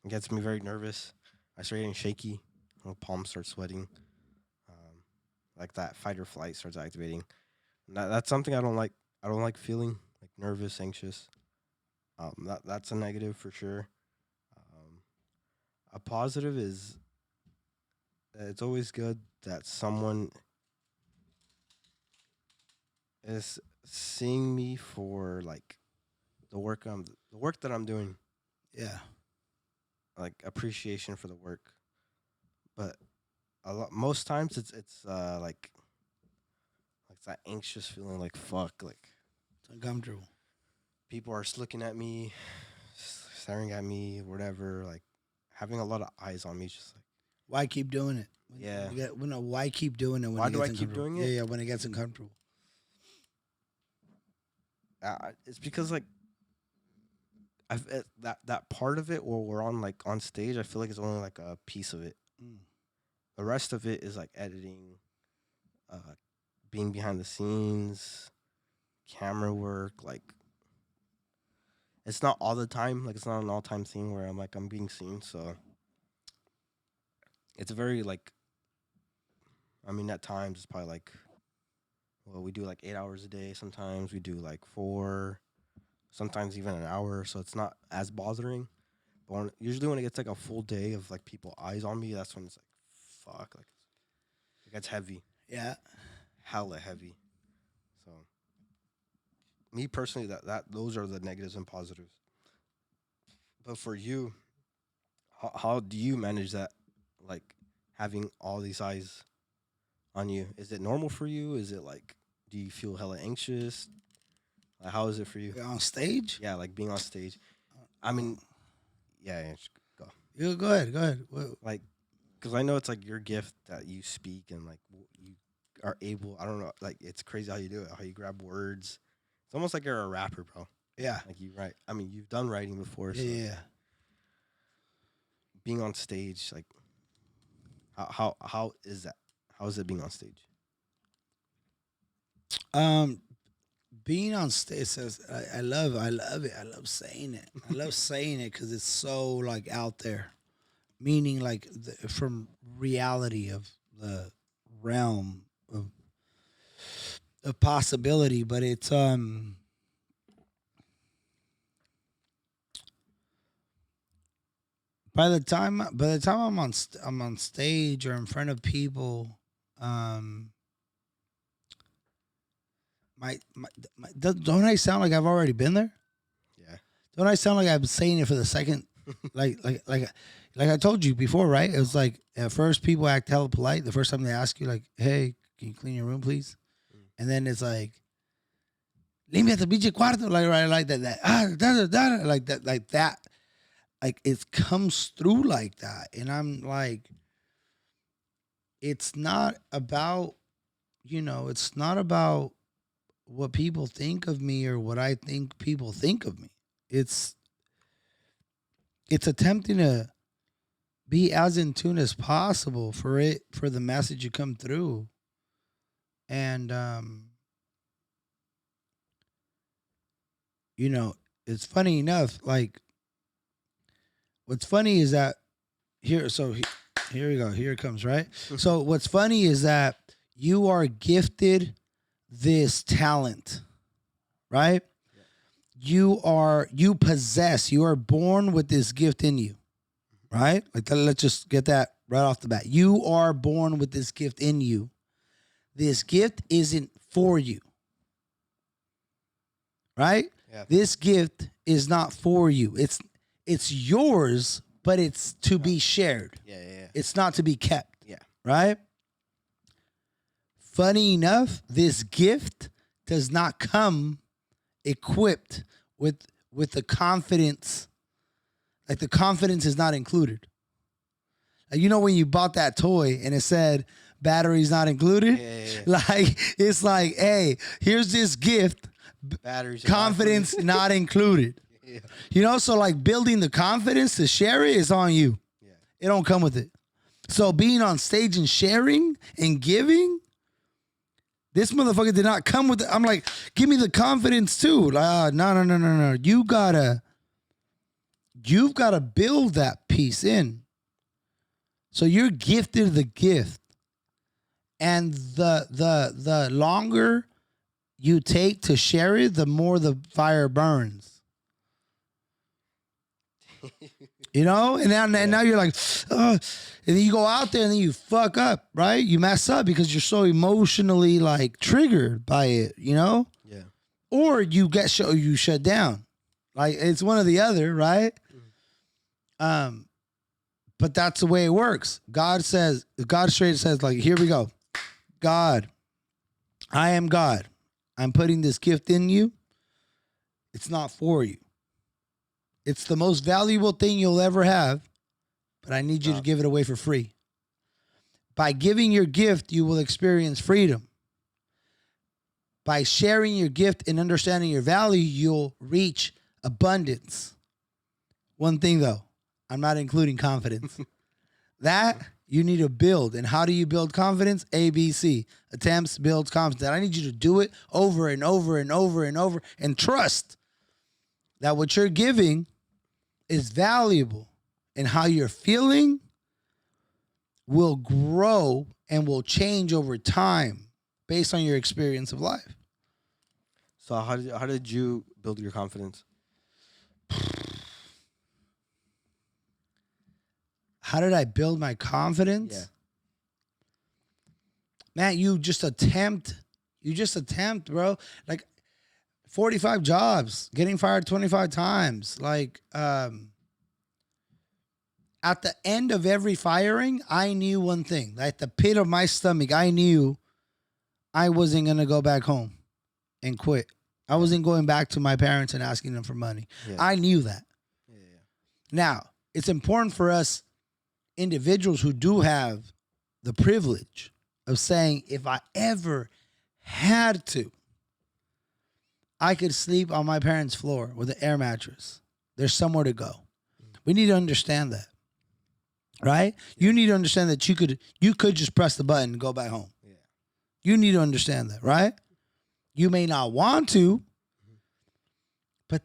it gets me very nervous. I start getting shaky. My palms start sweating. Um, like that fight or flight starts activating. And that's something I don't like. I don't like feeling like nervous, anxious. That's a negative for sure. Um, a positive is it's always good that someone is seeing me for like the work that I'm doing, Yeah. like appreciation for the work. But most times like that anxious feeling like fuck like It's uncomfortable. people are just looking at me, staring at me, whatever. Like having a lot of eyes on me, just like Why keep doing it? Yeah. Why keep doing it when Why it do gets I keep uncomfortable? doing it? Yeah, when it gets uncomfortable. it's because like that part of it where we're on like on stage, I feel like it's only like a piece of it. Mm. The rest of it is like editing, uh, being behind the scenes, camera work. Like it's not all the time. Like it's not an all time thing where I'm being seen. So it's very like I mean at times it's probably like well we do like 8 hours a day. Sometimes we do like 4. Sometimes even an hour. So it's not as bothering. But usually when it gets like a full day of like people eyes on me, that's when it's like fuck like it gets heavy, Yeah. hella heavy. So me personally, that those are the negatives and positives. But for you, how do you manage that? Like having all these eyes on you? Is it normal for you? Is it like, do you feel hella anxious? Like, how is it for you? On stage? Yeah, like being on stage. I mean, yeah, just go. You go ahead. Go ahead. Like, because I know it's like your gift that you speak and like you are able. I don't know. Like, it's crazy how you do it. How you grab words. It's almost like you're a rapper, bro. Yeah. Like you write. I mean, you've done writing before. So Yeah. being on stage, like, how is that? How is it being on stage? Being on stage says I love it. I love saying it. I love saying it because it's so like out there, meaning like from reality of the realm of possibility. But it's by the time I'm on stage or in front of people, don't I sound like I've already been there? Yeah. Don't I sound like I'm saying it for the second? like I told you before, right? It was like at first people act hella polite. The first time they ask you, like, "Hey, can you clean your room, please?" And then it's like, "Limpia tu pinche cuarto," like that, like that. Like it comes through like that, and I'm like, it's not about, it's not about what people think of me or what I think people think of me. It's attempting to be as in tune as possible for the message to come through. And it's funny enough, like what's funny is that here we go. Here it comes, right? So what's funny is that you are gifted this talent, right? You are born with this gift in you, right? Like let's just get that right off the bat. You are born with this gift in you. This gift isn't for you, right? Yeah. This gift is not for you. It's yours, but it's to be shared. Yeah. It's not to be kept. Yeah. Right? Funny enough, this gift does not come equipped with the confidence. Like the confidence is not included. Like, when you bought that toy and it said batteries not included? Yeah. Like it's like, hey, here's this gift. Batteries. Confidence not included. Yeah. So like building the confidence to share it is on you. Yeah. It don't come with it. So being on stage and sharing and giving, this motherfucker did not come with it. I'm like, give me the confidence too. Like, no. You've got to build that piece in. So you're gifted the gift. And the longer you take to share it, the more the fire burns. And now you're like, and then you go out there and then you fuck up, right? You mess up because you're so emotionally like triggered by it, Yeah. or you shut down. Like it's one or the other, right? But that's the way it works. God straight says, like, here we go. God, I am God. I'm putting this gift in you. It's not for you. It's the most valuable thing you'll ever have, but I need you to give it away for free. By giving your gift, you will experience freedom. By sharing your gift and understanding your value, you'll reach abundance. One thing though, I'm not including confidence. That you need to build. And how do you build confidence? ABC. Attempts builds confidence. I need you to do it over and over and over and over and trust that what you're giving is valuable, and how you're feeling will grow and will change over time based on your experience of life. So how did you build your confidence? How did I build my confidence? Yeah. Man, you just attempt, bro. Like 45 jobs, getting fired 25 times. Like at the end of every firing, I knew one thing. At the pit of my stomach, I knew I wasn't going to go back home and quit. I wasn't going back to my parents and asking them for money. Yeah. I knew that. Yeah. Now, it's important for us individuals who do have the privilege of saying, if I ever had to, I could sleep on my parents' floor with an air mattress. There's somewhere to go. We need to understand that. Right? You need to understand that you could just press the button and go back home. Yeah. You need to understand that, right? You may not want to, but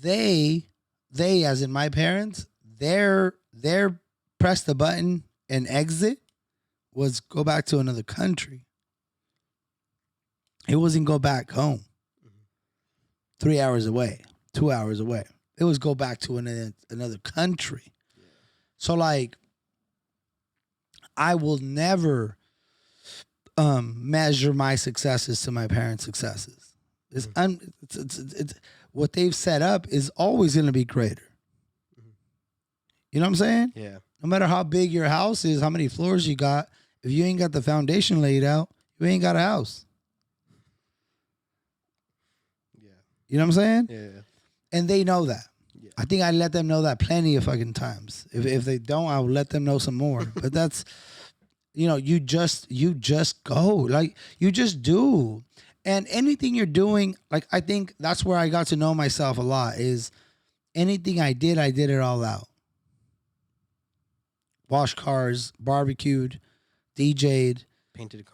they as in my parents, their press the button and exit was go back to another country. It wasn't go back home. 3 hours away, 2 hours away. It was go back to another country. Yeah. So like, I will never measure my successes to my parents' successes. It's what they've set up is always going to be greater. You know what I'm saying? Yeah. No matter how big your house is, how many floors you got, if you ain't got the foundation laid out, you ain't got a house. Yeah. You know what I'm saying? Yeah. And they know that. Yeah. I think I let them know that plenty of fucking times. If they don't, I will let them know some more. But that's, you just go. Like, you just do. And anything you're doing, like, I think that's where I got to know myself a lot is anything I did it all out. Washed cars, barbecued, DJ'd, painted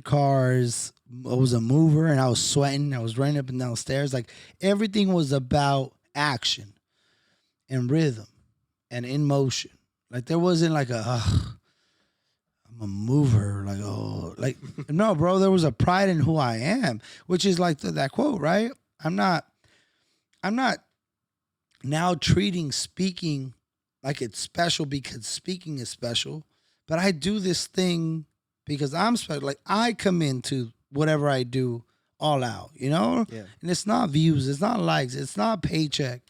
cars. I was a mover and I was sweating. I was running up and down stairs. Like, everything was about action and rhythm and in motion. Like, there wasn't like I'm a mover. Like, no, bro, there was a pride in who I am, which is like that quote, right? I'm not now treating speaking like it's special because speaking is special, but I do this thing because I'm special. Like, I come into whatever I do all out, Yeah. And it's not views, it's not likes, it's not paycheck.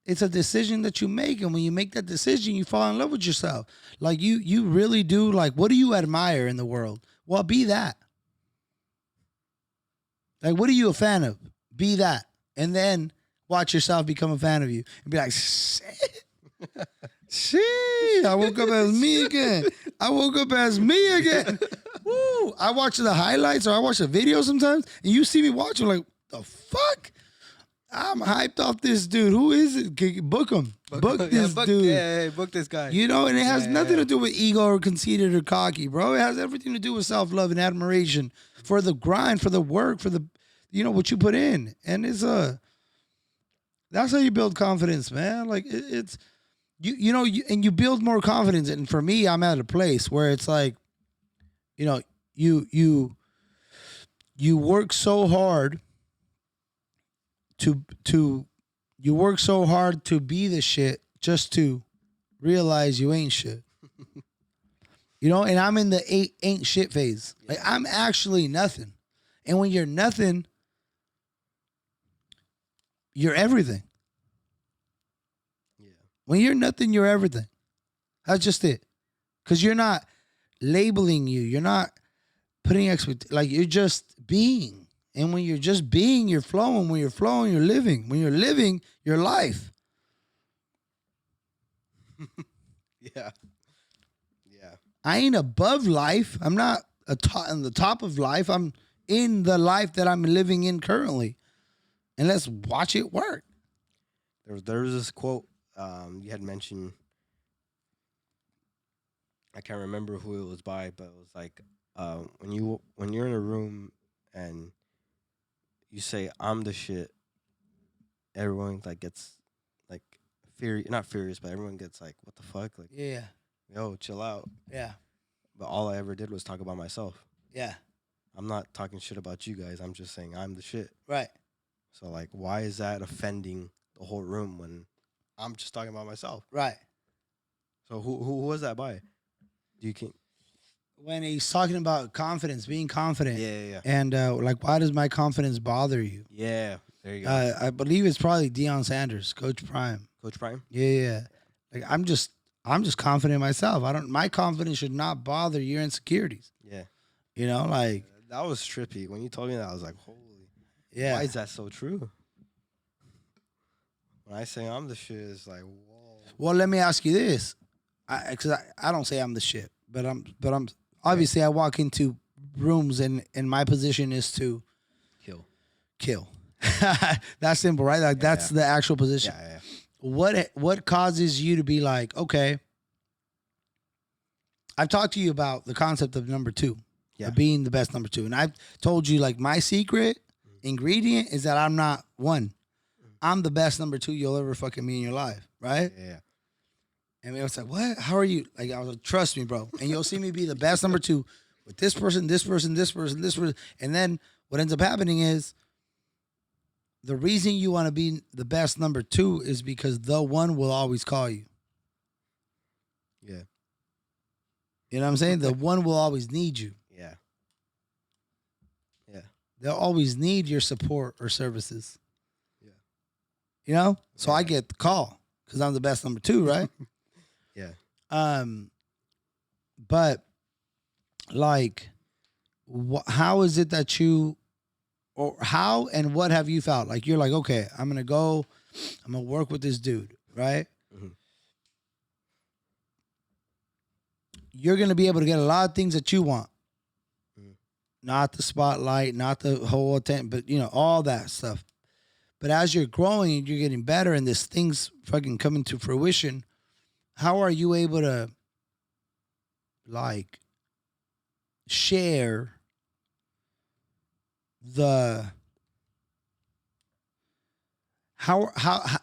It's a decision that you make, and when you make that decision, you fall in love with yourself. Like, you really do. Like, what do you admire in the world? Well, be that. Like, what are you a fan of? Be that. And then watch yourself become a fan of you and be like, shit, I woke up as me again. Woo. I watch the highlights or I watch the video sometimes, and you see me watching like, the fuck? I'm hyped off this dude. Who is it? Book him. Book this dude. Yeah, book this guy. And it has nothing to do with ego or conceited or cocky, bro. It has everything to do with self-love and admiration for the grind, for the work, for the, what you put in. And it's that's how you build confidence, man. Like, it's, and you build more confidence. And for me, I'm at a place where it's like, you work so hard you work so hard to be the shit just to realize you ain't shit. And I'm in the ain't shit phase. Like, I'm actually nothing. And when you're nothing, you're everything. Yeah. When you're nothing, you're everything. That's just it. Because you're not labeling you. You're not putting like, you're just being. And when you're just being, you're flowing. When you're flowing, you're living. When you're living, your life. Yeah. Yeah. I ain't above life. I'm not on the top of life. I'm in the life that I'm living in currently. And let's watch it work. There was this quote you had mentioned. I can't remember who it was by, but it was like when you're in a room and you say I'm the shit, everyone like gets like not furious, but everyone gets like, what the fuck? Like, Yeah. Yo, chill out. Yeah. But all I ever did was talk about myself. Yeah. I'm not talking shit about you guys. I'm just saying I'm the shit. Right. So like, why is that offending the whole room when I'm just talking about myself? Right. So who was that by? When he's talking about confidence, being confident. Yeah. And like, why does my confidence bother you? Yeah. There you go. I believe it's probably Deion Sanders, Coach Prime. Coach Prime? Yeah. Like I'm just confident in myself. My confidence should not bother your insecurities. Yeah. You know, like That was trippy. When you told me that, I was like, holy. yeah. Why is that so true? When I say I'm the shit, it's like, whoa. Well, let me ask you this, because I don't say I'm the shit, but I'm obviously I walk into rooms and my position is to kill. That's simple, right? Like that's the actual position. Yeah. What causes you to be like, okay, I've talked to you about the concept of number two, of being the best number two, and I've told you like my secret ingredient is that I'm not one. I'm the best number two you'll ever fucking meet in your life, right? Yeah. And it was like, what? How are you? Like, I was like, trust me, bro. And you'll see me be the best number two with this person, this person, this person, this person. And then what ends up happening is the reason you want to be the best number two is because the one will always call you. Yeah. You know what I'm saying? The one will always need you. Yeah. Yeah. They'll always need your support or services. Yeah. You know? So I get the call because I'm the best number two, right? Yeah. But like, how is it that you, or how and what have you felt? Like you're like, okay, I'm gonna work with this dude, right? Mm-hmm. You're gonna be able to get a lot of things that you want, not the spotlight, not the whole attention, but you know all that stuff. But as you're growing and you're getting better, and this thing's fucking coming to fruition, how are you able to like share the how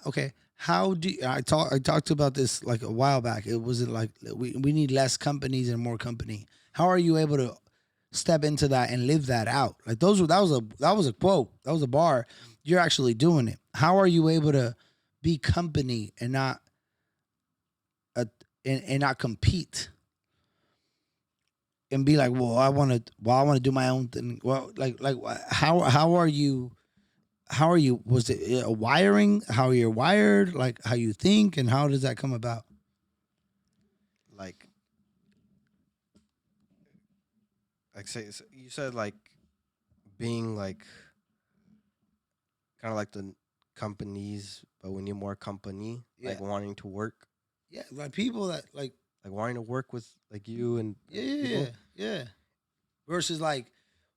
okay, how do you, I talked about this like a while back. It was like we need less companies and more company. How are you able to step into that and live that out? Like that was a quote, that was a bar. You're actually doing it. How are you able to be company and not and not compete and be like, well, I want to do my own thing. Well, like how are you? How are you? Was it a wiring? How you're wired? Like how you think, and how does that come about? Like say you said like being like kind of like the companies, but we need more company, like wanting to work. Yeah, like people that like wanting to work with like you and yeah. Versus like,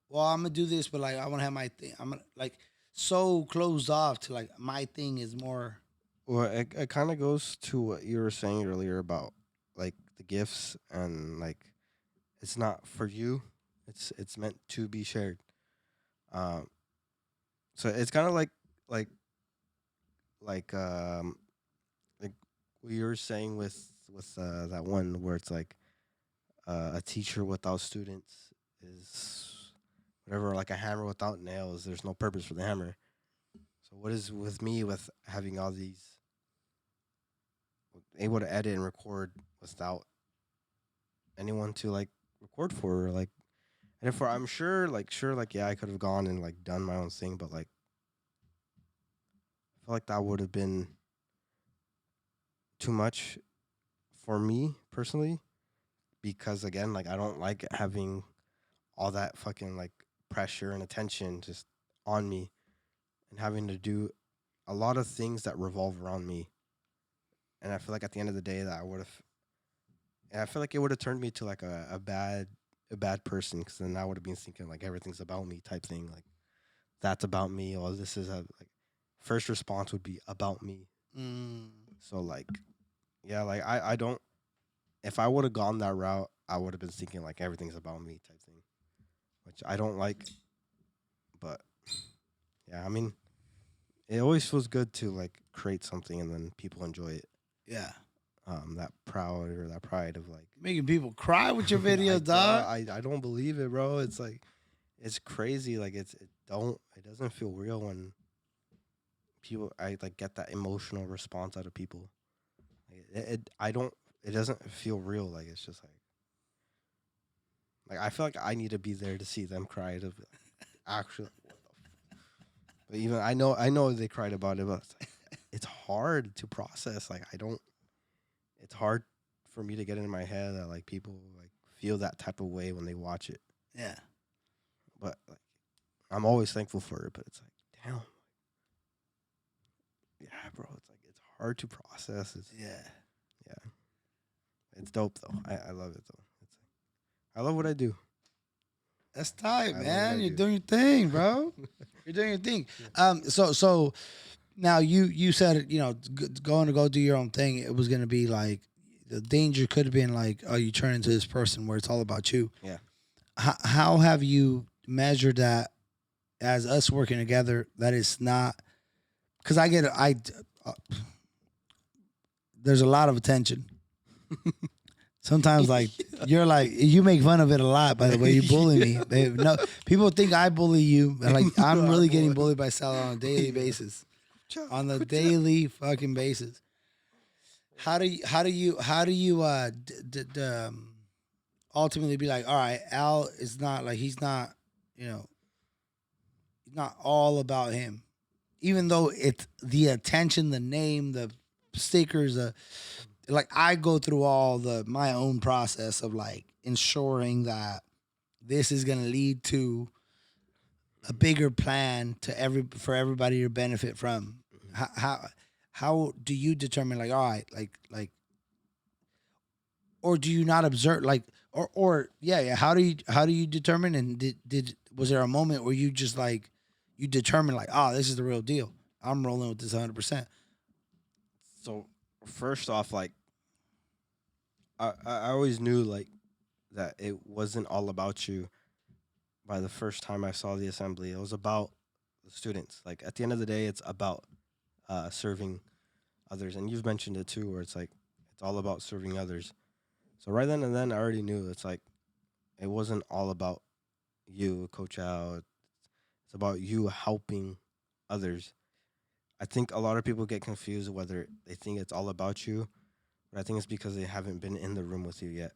well, I'm gonna do this, but like I want to have my thing. I'm gonna like so closed off to like my thing is more. Well, it kind of goes to what you were saying earlier about like the gifts and like it's not for you, it's meant to be shared. Um, so it's kind of like like um like what you were saying with that one where it's like a teacher without students is whatever, like a hammer without nails. There's no purpose for the hammer. So what is with me with having all these able to edit and record without anyone to like record for like and therefore I'm sure yeah I could have gone and like done my own thing, but like I feel like that would have been too much for me personally because again like I don't like having all that fucking like pressure and attention just on me and having to do a lot of things that revolve around me. And I feel like at the end of the day that I would have, and I feel like it would have turned me to like a bad person because then I would have been thinking like everything's about me type thing. Like that's about me. Or this is a like first response would be about me. So like, yeah, like I don't, if I would have gone that route, I would have been thinking like everything's about me type thing, which I don't like. But yeah, I mean, it always feels good to like create something and then people enjoy it. Yeah. That pride of like Making people cry with your videos, dog. I don't believe it, bro. It's like it's crazy. Like it doesn't feel real when people I like get that emotional response out of people. Like, it doesn't feel real. Like it's just like I feel like I need to be there to see them cry to actually. But even I know they cried about it, but it's hard to process. Like I don't it's hard for me to get in my head that like people like feel that type of way when they watch it. Yeah. But like, I'm always thankful for it. But it's like, damn, yeah, bro. It's like it's hard to process. It's Yeah. it's dope though. I love it though. It's like, I love what I do. That's tight, I love what man. I You're do. doing your thing, bro. You're doing your thing. So now you said, you know, going to go do your own thing. It was gonna be like the danger could have been like, oh, you turn into this person where it's all about you. Yeah. How have you measured that as us working together? That it's not because there's a lot of attention. Sometimes, like you're like you make fun of it a lot. By the way, you bully me. No, people think I bully you. But like I'm really getting bullied by Sal on a daily basis. On the daily fucking basis. How do you ultimately be like, all right, Al is not like he's not, you know, he's not all about him, even though it's the attention, the name, the stickers, like I go through all my own process of like ensuring that this is gonna lead to a bigger plan for everybody to benefit from. How do you determine like, all right, like or do you not observe like or yeah, how do you determine, and did was there a moment where you just like you determine like, oh, this is the real deal, I'm rolling with this 100%? So first off, like I always knew like that it wasn't all about you. By the first time I saw the assembly, it was about the students. Like at the end of the day, it's about serving others, and you've mentioned it too, where it's like it's all about serving others. So right then and then, I already knew it's like it wasn't all about you, Coach Al. It's about you helping others. I think a lot of people get confused whether they think it's all about you, but I think it's because they haven't been in the room with you yet.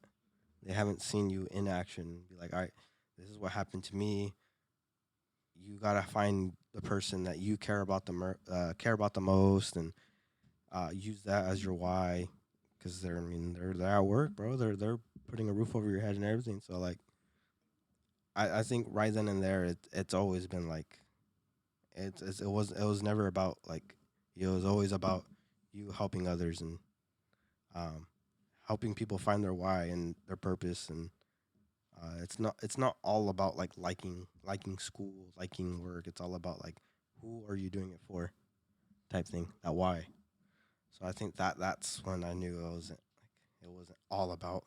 They haven't seen you in action. Be like, all right, this is what happened to me. You gotta find the person that you care about the most, and use that as your why. Because they're at work, bro. They're putting a roof over your head and everything. So like, I think right then and there, it's always been like, it was never about like you. It was always about you helping others and helping people find their why and their purpose. And it's not all about like liking school, liking work. It's all about like who are you doing it for, type thing. That why. So I think that's when I knew it wasn't all about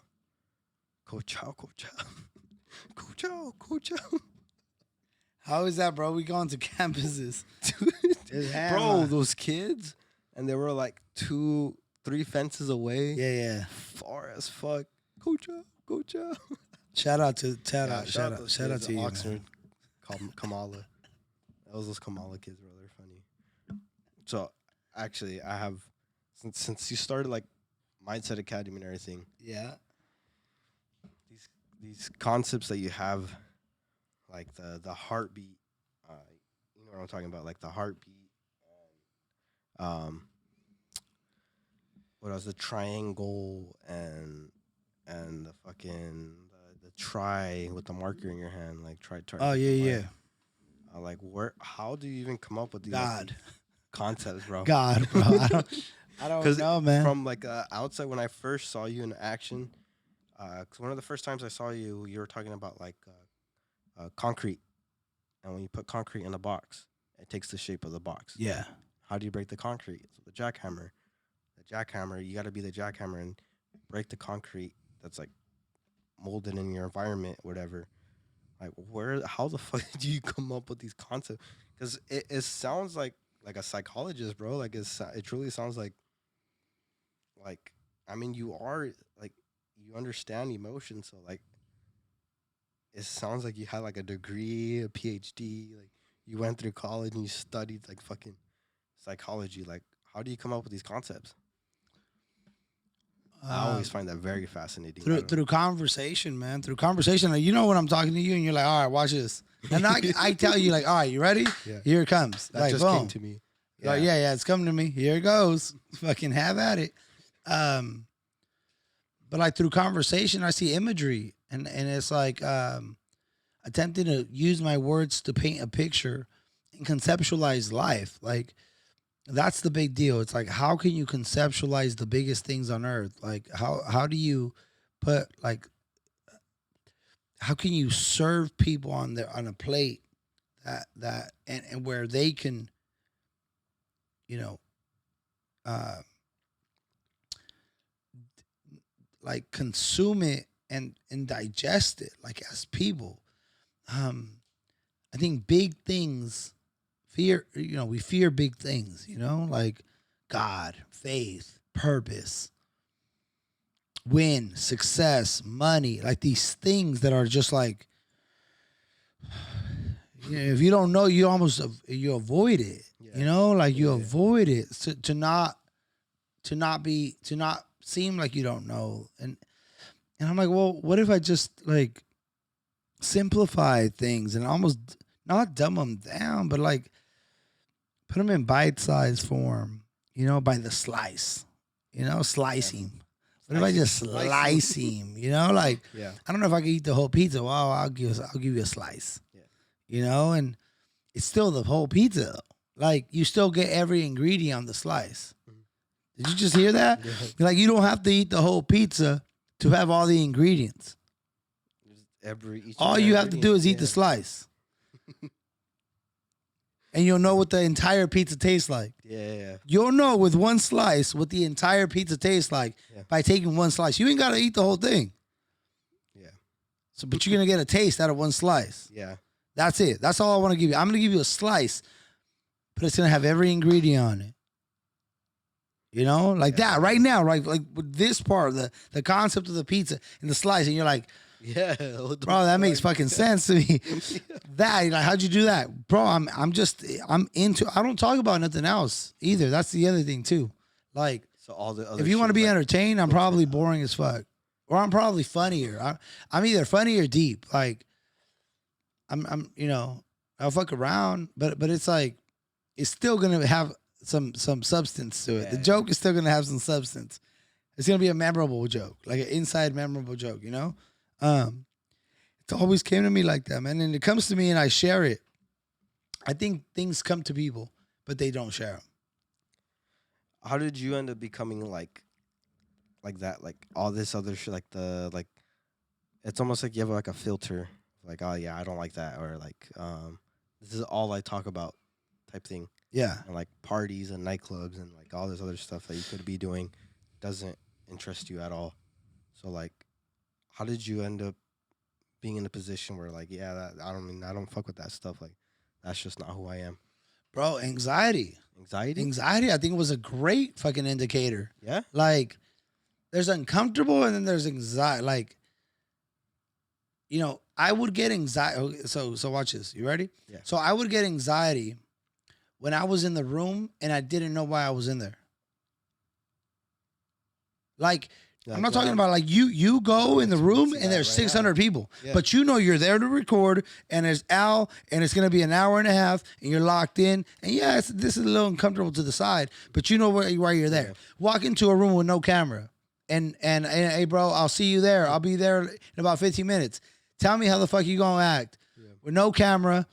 Coach Al, Coach Al, Coach Al, Coach Al. How is that, bro? We going to campuses. It's Bro, hammer. those kids, and they were like 2-3 fences away. Yeah. Far as fuck. Coach Al, Coach Al. Shout out to those shout out kids to in you, Oxnard man. called Kamala. Those Kamala kids, bro. They're funny. So actually, I have since you started like Mindset Academy and everything. Yeah. These concepts that you have, like the heartbeat. You know what I'm talking about, like the heartbeat. What else? The triangle and the fucking the try with the marker in your hand, like try. Oh yeah. Like how do you even come up with these God. concepts, bro? God, bro. I don't know, man. From like outside, when I first saw you in action, because one of the first times I saw you, you were talking about like concrete, and when you put concrete in a box, it takes the shape of the box. Yeah. How do you break the concrete? So the jackhammer. You got to be the jackhammer and break the concrete that's like molded in your environment, whatever. Like how the fuck do you come up with these concepts? Because it sounds like a psychologist, bro. Like it truly sounds like I mean, you are like you understand emotion, so like it sounds like you had like a degree, a PhD, like you went through college and you studied like fucking psychology. Like how do you come up with these concepts? I always find that very fascinating. Through conversation, man. Through conversation, like, you know when I'm talking to you and you're like, all right, watch this, and I tell you like, all right, you ready? Yeah. Here it comes. That like, just boom. came to me. Yeah. Like, yeah, it's coming to me. Here it goes. Fucking have at it. But like through conversation, I see imagery, and it's like attempting to use my words to paint a picture and conceptualize life. Like that's the big deal. It's like how can you conceptualize the biggest things on earth? Like how do you put like how can you serve people on a plate that and where they can, you know, uh like consume it and digest it like as people. I think big things fear, we fear big things, like God, faith, purpose, win, success, money, like these things that are just like, if you don't know, you almost you avoid it. Like you avoid it to not seem like you don't know. And I'm like, well, what if I just like simplify things and almost not dumb them down, but like put them in bite-sized form, by the slice, slice him. What if I just slice him, like, Yeah. I don't know if I can eat the whole pizza. Well, I'll give you a slice, and it's still the whole pizza though. Like you still get every ingredient on the slice. Did you just hear that? Yeah. Like you don't have to eat the whole pizza to have all the ingredients. All you have to do is eat the slice. And you'll know what the entire pizza tastes like. Yeah. You'll know with one slice what the entire pizza tastes like by taking one slice. You ain't got to eat the whole thing. Yeah. So, but you're going to get a taste out of one slice. Yeah. That's it. That's all I want to give you. I'm going to give you a slice, but it's going to have every ingredient on it. Like that right now, right? Like with this part, the concept of the pizza and the slice, and you're like, Yeah. bro, that makes fucking sense to me. That, like, how'd you do that? Bro, I'm into, I don't talk about nothing else either. That's the other thing too. Like, So all the other if you want to be like, entertained, I'm probably boring as fuck. Or I'm probably funnier. I'm either funny or deep. Like, I'll fuck around, but it's like, it's still going to have some substance to it. The joke is still going to have some substance. It's going to be a memorable joke, like an inside memorable joke, It always came to me like that, man. And it comes to me and I share it. I think things come to people, but they don't share them. How did you end up becoming like that? Like all this other shit, like it's almost like you have like a filter. Like, oh yeah, I don't like that, or like this is all I talk about type thing. Yeah. And like parties and nightclubs and like all this other stuff that you could be doing doesn't interest you at all. So like, how did you end up being in a position where like, I don't fuck with that stuff. Like, that's just not who I am. Bro, anxiety. Anxiety, I think, was a great fucking indicator. Yeah. Like, there's uncomfortable and then there's anxiety. Like, I would get anxiety. So watch this. You ready? Yeah. So I would get anxiety when I was in the room and I didn't know why I was in there. Like I'm not talking about like you go in the room and there's 600 people, but you're there to record and there's Al and it's going to be an hour and a half and you're locked in. And this is a little uncomfortable to the side, but you know why you're there. Yeah. Walk into a room with no camera and hey bro, I'll see you there. I'll be there in about 15 minutes. Tell me how the fuck you going to act with no camera,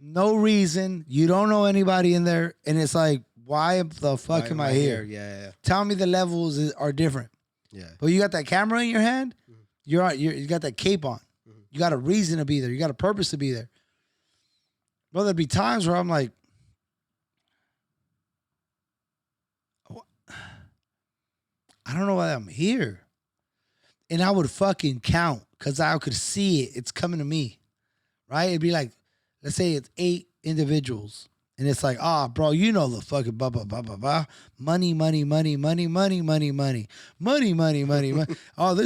no reason. You don't know anybody in there. And it's like, why the fuck am I here? Yeah. Tell me the levels are different. Yeah. But you got that camera in your hand, you got that cape on. You got a reason to be there. You got a purpose to be there. Well, there'd be times where I'm like, I don't know why I'm here. And I would fucking count because I could see it. It's coming to me, right? It'd be like, let's say it's 8 individuals. And it's like, bro, the fucking blah, blah, blah, blah, blah. Money. Oh, this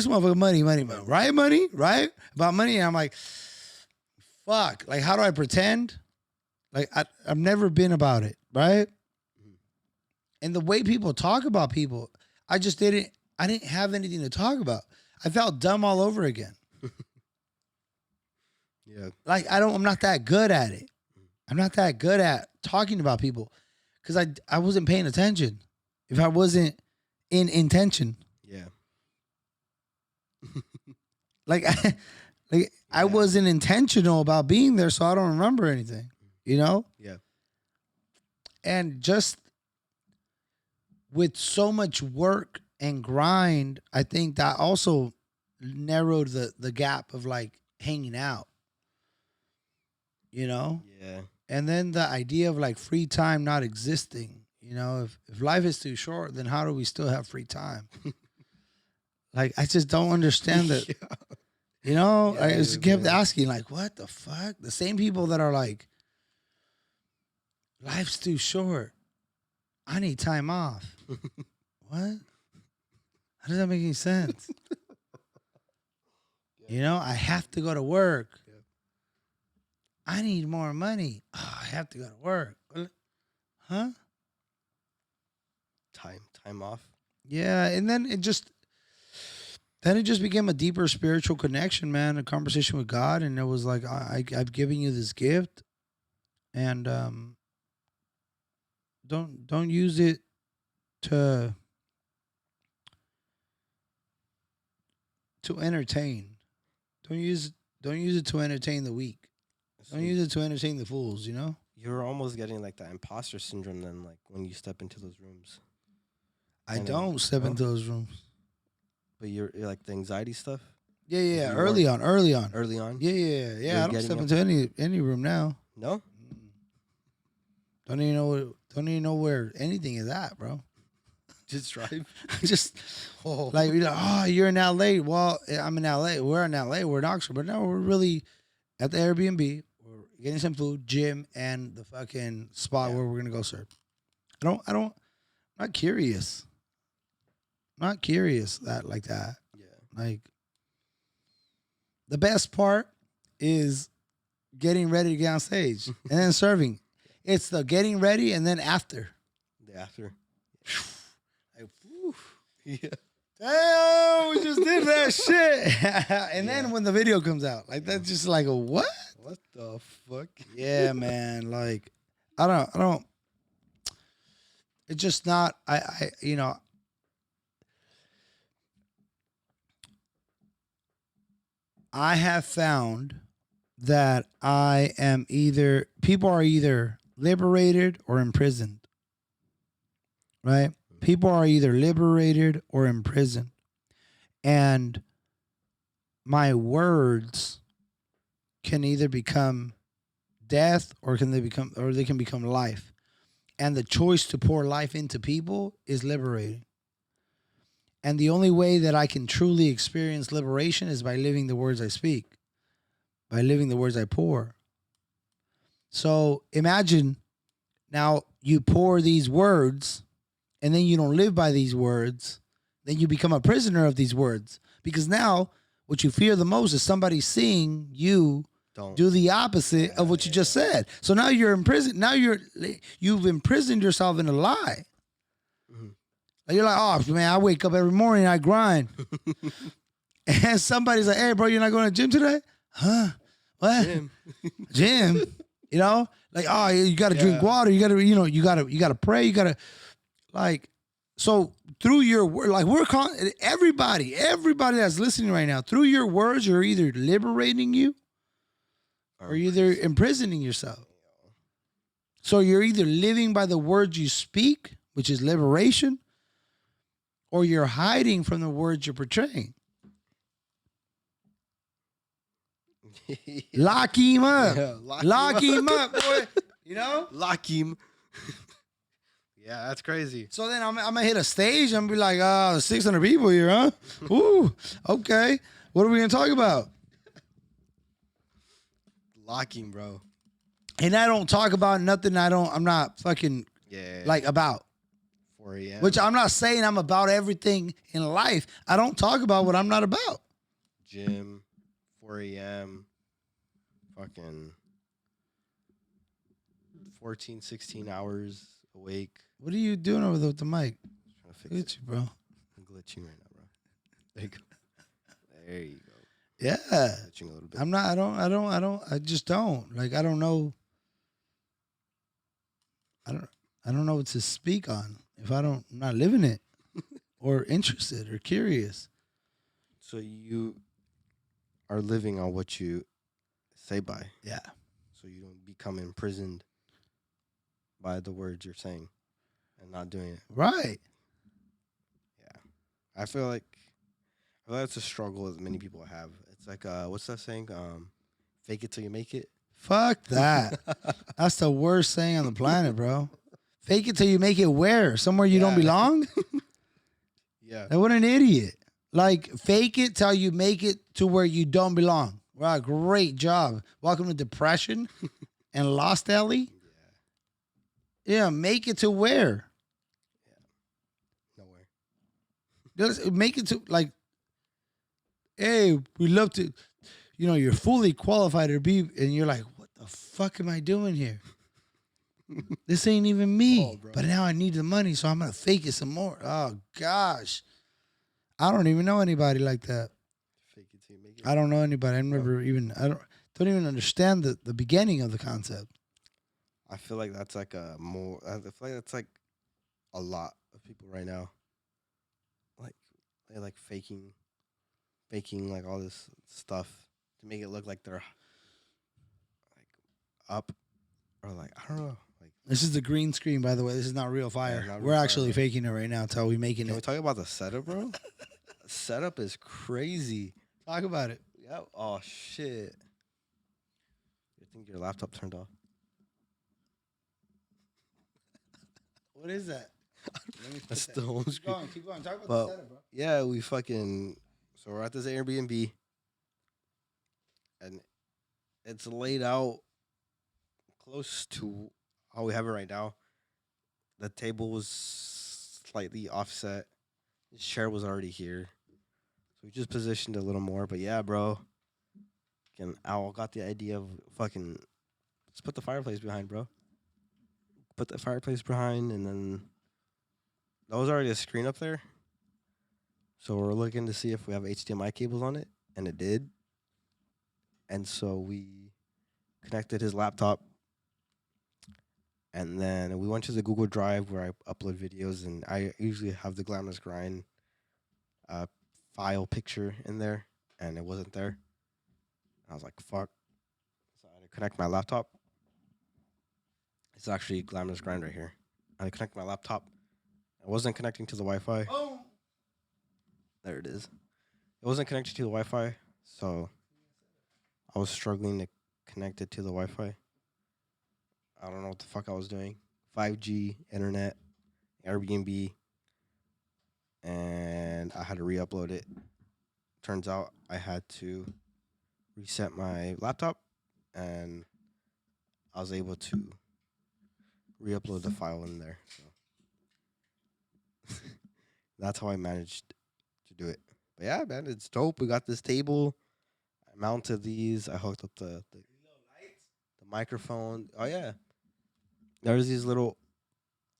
motherfucker money. Right, money? Right? About money. And I'm like, fuck. Like, how do I pretend? Like, I've never been about it, right? And the way people talk about people, I didn't have anything to talk about. I felt dumb all over again. Yeah. Like, I'm not that good at it. I'm not that good at talking about people because I wasn't paying attention if I wasn't in intention. Yeah. Like, I wasn't intentional about being there, so I don't remember anything, you know? Yeah. And just with so much work and grind, I think that also narrowed the gap of like hanging out, you know? Yeah. And then the idea of like free time not existing, you know, if life is too short, then how do we still have free time? Like, I just don't understand that. Yeah. You know, Yeah, I just kept man. asking, like, what the fuck? The same people that are like, life's too short. I need time off. What? How does that make any sense? You know, I have to go to work. Yeah. I need more money. Oh, I have to go to work. Huh? Time off. Yeah, and then it just became a deeper spiritual connection, man, a conversation with God, and it was like I've given you this gift, and don't use it to entertain. Don't use it to entertain the weak. So Don't use it to entertain the fools, you know? you're almost getting like that imposter syndrome then, like when you step into those rooms. I And don't step no? into those rooms. But you're like the anxiety stuff Yeah, yeah. You Early on. early on. Yeah, yeah, yeah. You're I don't getting step up- into any room now. No? Don't even know where anything is at, bro. Just drive. Just like, you know, oh, you're in LA. Well, I'm in LA. We're in LA. We're in Oxford, but no, we're really at the Airbnb. We're getting some food, gym, and the fucking spot Yeah. where we're gonna go serve. I'm not curious. Not curious that like that. Yeah. Like, the best part is getting ready to get on stage and then serving. It's the getting ready and then after. The after. Like, whew. Yeah. Damn, we just did that shit. And then when the video comes out, like, that's just like a what? What the fuck? Yeah, man. Like, I don't. It's just not. You know. I have found that people are either liberated or imprisoned. Right? People are either liberated or imprisoned. And my words can either become death or they can become life. And the choice to pour life into people is liberating. And the only way that I can truly experience liberation is by living the words I speak, by living the words I pour. So imagine now you pour these words and then you don't live by these words, then you become a prisoner of these words. Because now what you fear the most is somebody seeing you do the opposite of what you just said. So now you're in prison. Now you've imprisoned yourself in a lie. Like, you're like, oh man, I wake up every morning, I grind. And somebody's like, hey bro, you're not going to the gym today? Huh? What? Gym. You know? Like, oh, you gotta drink water, you gotta pray, you gotta like, so through your word, like everybody that's listening right now, through your words, you're either liberating you or you're either imprisoning yourself. So you're either living by the words you speak, which is liberation, or you're hiding from the words you're portraying. Lock him up. Yeah, lock him up, boy. You know? Lock him. Yeah, that's crazy. So then I'm going to hit a stage and be like, 600 people here, huh? Ooh, okay. What are we going to talk about? Lock him, bro. And I don't talk about nothing I'm not fucking like about. 4 a.m. Which I'm not saying I'm about everything in life. I don't talk about what I'm not about. Gym, 4 a.m. Fucking 14, 16 hours awake. What are you doing over there with the mic? Trying to fix Look it. at you, bro. I'm glitching right now, bro. There you go. There you go. Yeah. Glitching a little bit. I just don't. Like, I don't know. I don't know what to speak on if I'm not living it or interested or curious. So you are living on what you say by. Yeah. So you don't become imprisoned by the words you're saying and not doing it. Right. Yeah. I feel like it's a struggle that many people have. It's like what's that saying? Fake it till you make it. Fuck that. That's the worst thing on the planet, bro. Fake it till you make it where? Somewhere you don't Yeah. belong? Yeah. Like, what an idiot. Like, fake it till you make it to where you don't belong. Wow, great job. Welcome to depression and Lost Alley. Yeah, make it to where? Nowhere. Just make it to, like, hey, we love to, you're fully qualified to be, and you're like, what the fuck am I doing here? This ain't even me. Oh, bro. But now I need the money, so I'm going to fake it some more. Oh, gosh. I don't even know anybody like that. Fake it till you make it. I don't know anybody. I don't even understand the beginning of the concept. I feel like that's like I feel like that's like a lot of people right now. Like they like faking like all this stuff to make it look like they're like up or like I don't know. Like This is the green screen, by the way. This is not real fire. not We're real actually fire. faking it right now until we making can we it. talk about the setup, bro? The setup is crazy. Talk about it. Yeah. Oh shit. You think your laptop turned off? What is that? Let me That's put the that. home screen. Keep going. Talk about But the setup, bro. yeah, we fucking so we're at this Airbnb and it's laid out close to how we have it right now. The table was slightly offset. His chair was already here. So we just positioned it a little more. But yeah, bro. Fucking Owl got the idea of fucking let's put the fireplace behind, bro. Put the fireplace behind and then that was already a screen up there. So we're looking to see if we have HDMI cables on it, and it did. And so we connected his laptop, and then we went to the Google Drive where I upload videos, and I usually have the Glamorous Grind file picture in there, and it wasn't there. I was like, fuck. So I had to connect my laptop. It's actually Glamorous Grind right here. I had to connect my laptop. I wasn't connecting to the Wi-Fi. Oh. There it is. It wasn't connected to the Wi-Fi, so I was struggling to connect it to the Wi-Fi. I don't know what the fuck I was doing. 5G, internet, Airbnb, and I had to re-upload it. Turns out I had to reset my laptop, and I was able to re-upload the file in there. So that's how I managed to do it. But yeah, man, it's dope. We got this table. I mounted these. I hooked up the microphone. Oh yeah, there's these little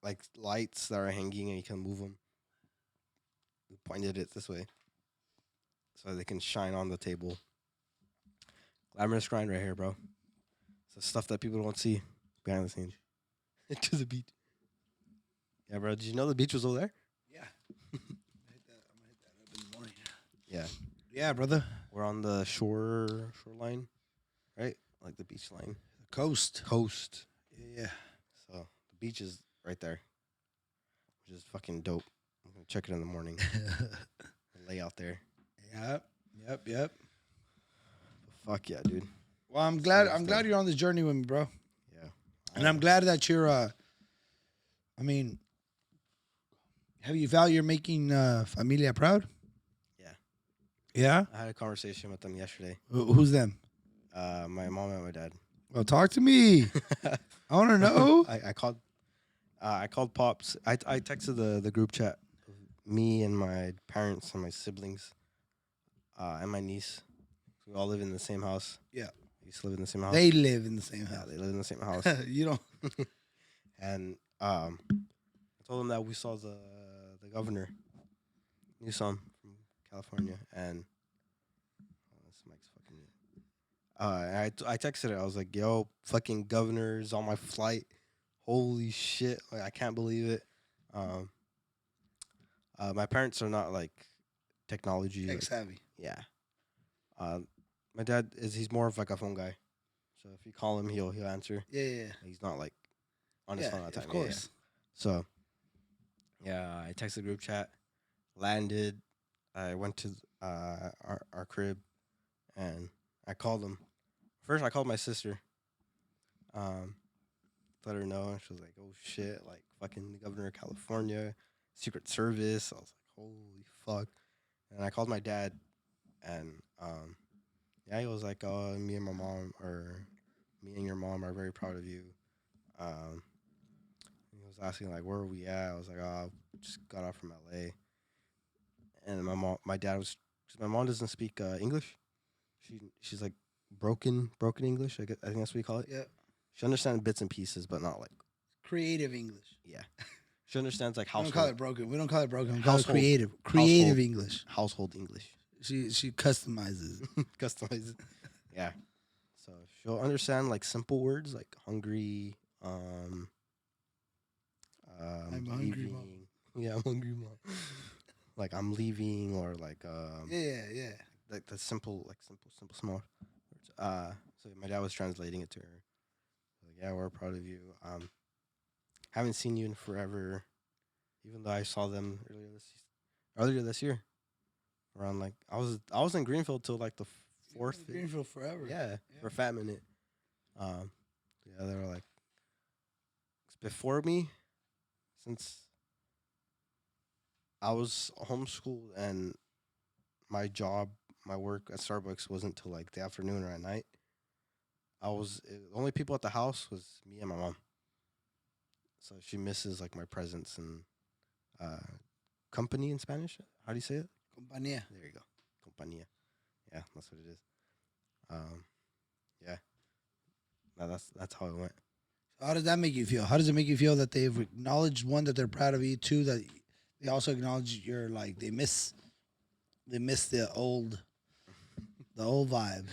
like lights that are hanging, and you can move them. We pointed it this way so they can shine on the table. Glamorous Grind right here, bro. It's the stuff that people don't see behind the scenes. To the beach. Yeah, bro. Did you know the beach was over there? Yeah. I'm gonna hit that up in the morning. Yeah. Yeah, brother. We're on the shoreline, right? Like the beach line. Coast. Yeah. So the beach is right there, which is fucking dope. I'm gonna check it in the morning. Lay out there. Yep. Fuck yeah, dude. Well, I'm glad you're on this journey with me, bro. Yeah. And I'm glad that you're have you felt you're making familia proud? Yeah. Yeah? I had a conversation with them yesterday. Who's them? My mom and my dad. Well, talk to me. I want to know. I called Pops. I texted the group chat of me and my parents and my siblings and my niece. We all live in the same house. Yeah. We used to live in the same house. They live in the same Yeah, house. they live in the same house. You don't. And I told them that we saw the governor. You saw him from California, and this mic's fucking. I texted her. I was like, "Yo, fucking governor's on my flight. Holy shit! Like, I can't believe it." My parents are not like technology. Tech Like, savvy. yeah. My dad he's more of like a phone guy. So if you call him, he'll answer. Yeah, yeah, yeah. He's not like on his Yeah, phone all the time. of Yeah, yeah. course. So yeah, I texted group chat, landed. I went to our crib, and I called him. First, I called my sister. Um, let her know, and she was like, "Oh shit!" Like fucking the governor of California, Secret Service. I was like, "Holy fuck!" And I called my dad, and yeah, he was like, "Oh, me and my mom, or me and your mom, are very proud of you." Um, he was asking like, "Where are we at?" I was like, "Oh, I just got off from LA." And my dad was, cause my mom doesn't speak English. She's like broken English. I think that's what you call it. Yeah. She understands bits and pieces, but not like Creative English. yeah. She understands like We don't household call it broken. We don't call it broken. We call it Household- creative. household- Creative English. household English. She customizes. Customize. Yeah. So she'll understand like simple words like hungry, I'm hungry, Mom. leaving. Yeah, I'm hungry, mom. Like I'm leaving, or like Yeah. like the simple small words. So my dad was translating it to her. Like, yeah, we're proud of you. Haven't seen you in forever, even though I saw them earlier this year. Around like I was in Greenfield till like the fourth. fifth- Greenfield forever. Yeah, for a fat minute. Yeah, they were like before me, since I was homeschooled and my work at Starbucks wasn't till like the afternoon or at night. The only people at the house was me and my mom. So she misses like my presence and company in Spanish. How do you say it? Compañía. There you go, compañía. Yeah, that's what it is. Yeah. No, that's how it went. How does that make you feel? How does it make you feel that they've acknowledged, one, that they're proud of you, two, that they also acknowledge you're like they miss the old vibe,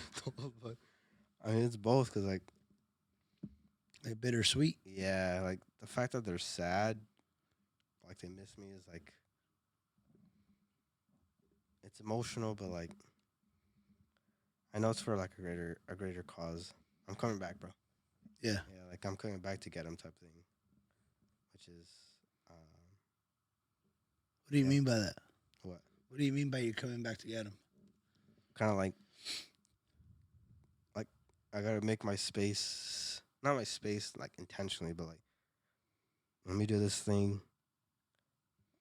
I mean, it's both because like like bittersweet. yeah, like the fact that they're sad, like they miss me is like it's emotional, but like I know it's for like a greater cause. I'm coming back, bro. Yeah. Yeah, like I'm coming back to get him type thing, which is What do you Yeah. mean by that? what What do you mean by you coming back to get them? kind of like I gotta make my space, not my space like intentionally, but like let me do this thing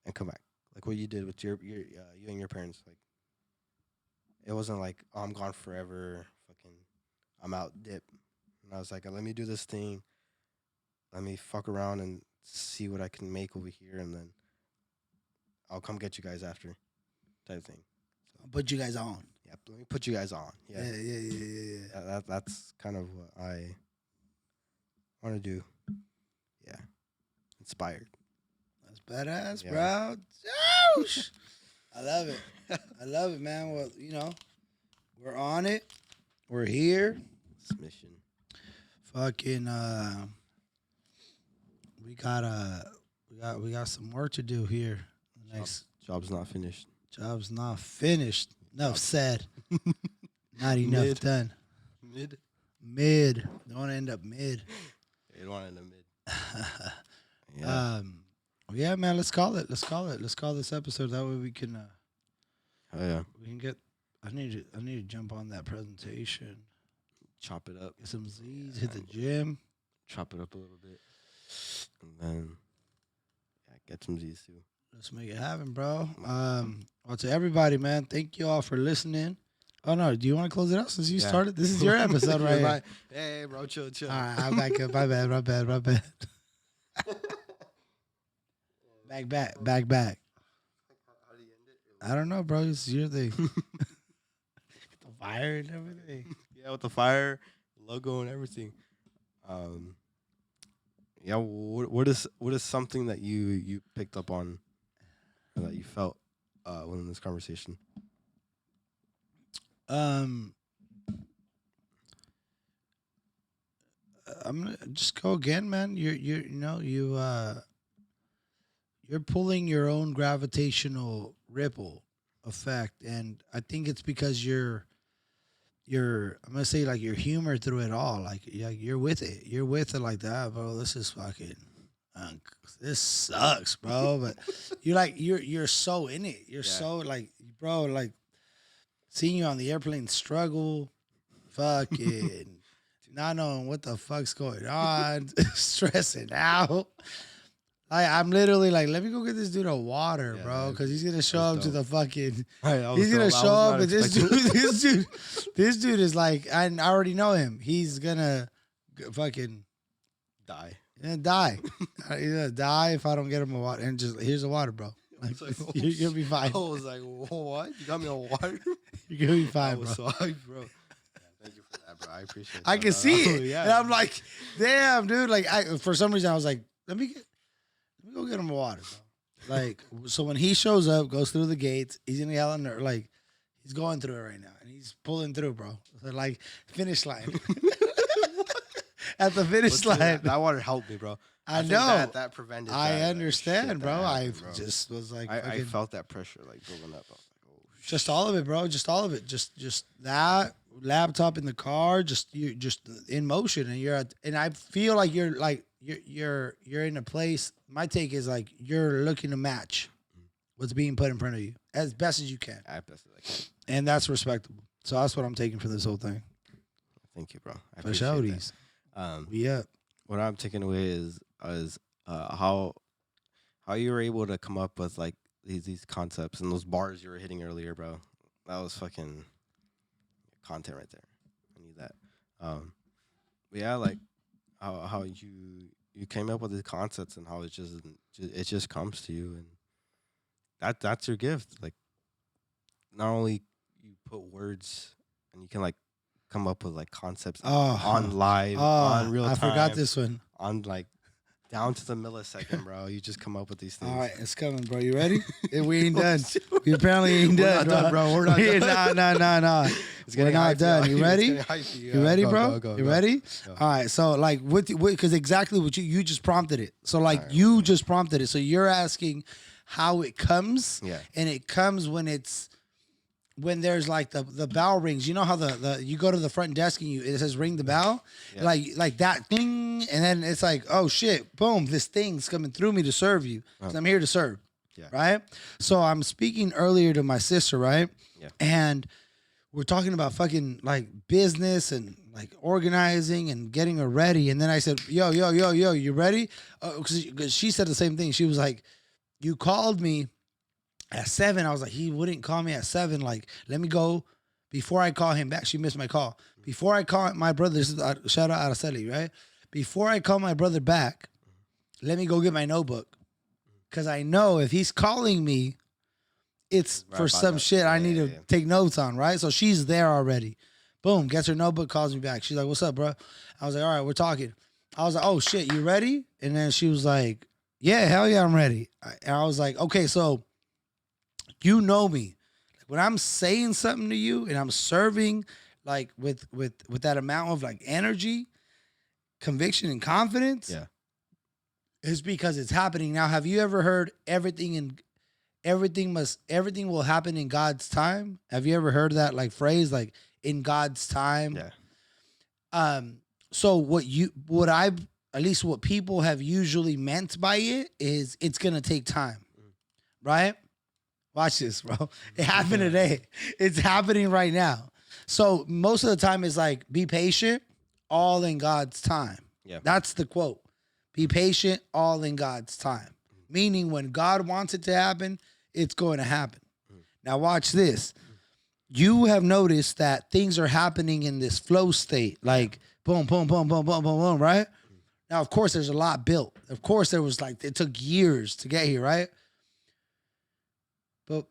and come back, like what you did with your you and your parents. Like it wasn't like, oh, I'm gone forever, fucking I'm out, dip. And I was like, let me do this thing, let me fuck around and see what I can make over here, and then I'll come get you guys after, type thing. I'll put you guys on. Yep, let me put you guys on. Yeah, Yeah. that's kind of what I want to do. Yeah, inspired. That's badass, Yeah. bro. Ouch. I love it. I love it, man. Well, we're on it. We're here. This mission. Fucking we got some work to do here. The next Job's not finished. job's not finished. Enough said. Not enough Mid. done. Mid. Don't want to end up mid. You don't want it in the mid. Yeah. Yeah, man, let's call it. Let's call this episode. That way we can Oh yeah. we can get I need to jump on that presentation. Chop it up. Get some Z's, hit the gym. Chop it up a little bit, and then get some Z's too. Let's make it happen, bro. Well, to everybody, man, thank you all for listening. Oh no, do you want to close it out since you Yeah. started? This is your episode right here. Hey, bro, chill. All right, I'm back up. My bad. Back. How do you end it? I don't know, bro. It's your thing. The fire and everything. Yeah, with the fire logo and everything. Yeah. What is something that you picked up on, or that you felt within this conversation? I'm gonna just go again, man. You're pulling your own gravitational ripple effect, and I think it's because I'm gonna say like your humor through it all. Like you're with it. You're with it like that, bro. This is fucking. This sucks, bro. But you're so in it. You're so like, bro. Like seeing you on the airplane struggle, fucking not knowing what the fuck's going on, stressing out. I'm literally like, let me go get this dude a water, bro, because he's gonna show up to the fucking. He's gonna show up, and this dude is like, I already know him. He's gonna fucking Die. Die. He's gonna die if I don't get him a water. And just here's a water, bro. Like, you'll be fine. I was like, what? You got me a water? You're gonna be fine, I was bro. so hyped, bro. Yeah, thank you for that, bro. I appreciate it. I can see it, Yeah. and I'm like, damn, dude. Like, for some reason, I was like, let me go get him a water, bro. Like, so when he shows up, goes through the gates, he's gonna yell at her, like, he's going through it right now, and he's pulling through, bro. So like, finish line. At the finish line. That water helped me, bro. I think know. that prevented. I that understand, shit bro. that I happened, bro. just was like, I felt that pressure like building up. I was like, oh, shit. just all of it, bro. Just all of it. Just that laptop in the car. You're just in motion, and I feel like you're in a place. My take is like you're looking to match what's being put in front of you as best as you can, I best as I can. and that's respectable. So that's what I'm taking from this whole thing. Thank you, bro. I For appreciate shouties. that. Yeah. What I'm taking away is how you were able to come up with like these concepts and those bars you were hitting earlier, bro. That was fucking content right there. I need that. But yeah, like how you came up with these concepts and how it just comes to you, and that's your gift. Like not only you put words and you can like come up with like concepts on live, on real time. I forgot this one. On like down to the millisecond, bro. You just come up with these things. All right, it's coming, bro. You ready? We ain't done. We apparently ain't done, bro. We're not done. Nah. We're not done. You ready? You ready, bro? Go, you ready? Go. All right. So like because exactly what you just prompted it. So like you just prompted it. So you're asking how it comes. Yeah. And it comes when there's like the bell rings. You know how the you go to the front desk and it says ring the bell, like that thing, and then it's like, oh shit, boom, this thing's coming through me to serve you. 'Cause I'm here to serve. Yeah. Right. So I'm speaking earlier to my sister, right? Yeah. And we're talking about fucking like business and like organizing and getting her ready. And then I said, yo, you ready? Because she said the same thing. She was like, you called me at 7. I was like, he wouldn't call me at 7. Like, let me go before I call him back. She missed my call. Before I call my brother, this is shout out Araceli, right? Before I call my brother back, let me go get my notebook. Because I know if he's calling me, it's Right for about some that. shit I Yeah, need to yeah. take notes on, right? So she's there already. Boom, gets her notebook, calls me back. She's like, what's up, bro? I was like, all right, we're talking. I was like, oh shit, you ready? And then she was like, yeah, hell yeah, I'm ready. And I was like, okay, so you know me. Like, when I'm saying something to you and I'm serving like with that amount of like energy, conviction, and confidence, Yeah. it's because it's happening. Now, have you ever heard everything will happen in God's time? Have you ever heard that like phrase, like in God's time? Yeah. So what people have usually meant by it is it's gonna take time, right? Watch this, bro. It happened today. It's happening right now. So most of the time it's like, be patient, all in God's time. Yeah. That's the quote. Be patient, all in God's time. Meaning when God wants it to happen, it's going to happen. Now watch this. You have noticed that things are happening in this flow state, like boom, boom, boom, boom, boom, boom, boom, right? Now, of course, there's a lot built. Of course, there was like, it took years to get here, right? But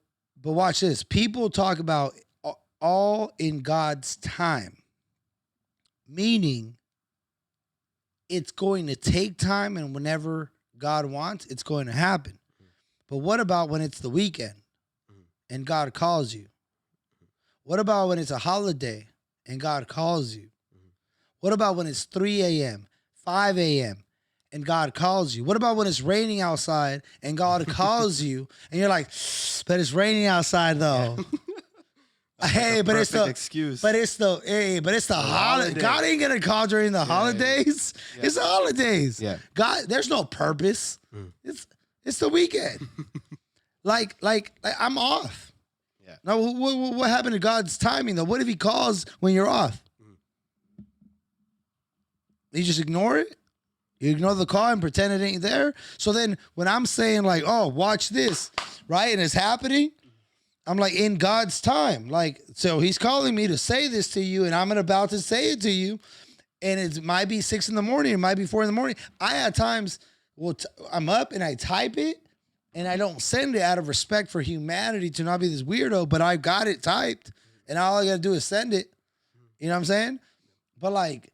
watch this. People talk about all in God's time, meaning it's going to take time, and whenever God wants, it's going to happen. But what about when it's the weekend and God calls you? What about when it's a holiday and God calls you? What about when it's 3 a.m., 5 a.m., and God calls you? What about when it's raining outside and God calls you and you're like, but it's raining outside though. Hey, but it's the excuse. But it's the holiday. God ain't gonna call during the holidays. Yeah. It's the holidays. Yeah. God, there's no purpose. It's the weekend. like I'm off. Yeah. Now what happened to God's timing though? What if He calls when you're off? You just ignore it. You ignore the call and pretend it ain't there. So then when I'm saying like, oh, watch this, right? And it's happening, I'm like, in God's time. Like, so He's calling me to say this to you, and I'm about to say it to you. And it might be 6 in the morning, it might be 4 in the morning. I at times, I'm up and I type it, and I don't send it out of respect for humanity to not be this weirdo, but I got it typed, and all I gotta do is send it. You know what I'm saying? But like,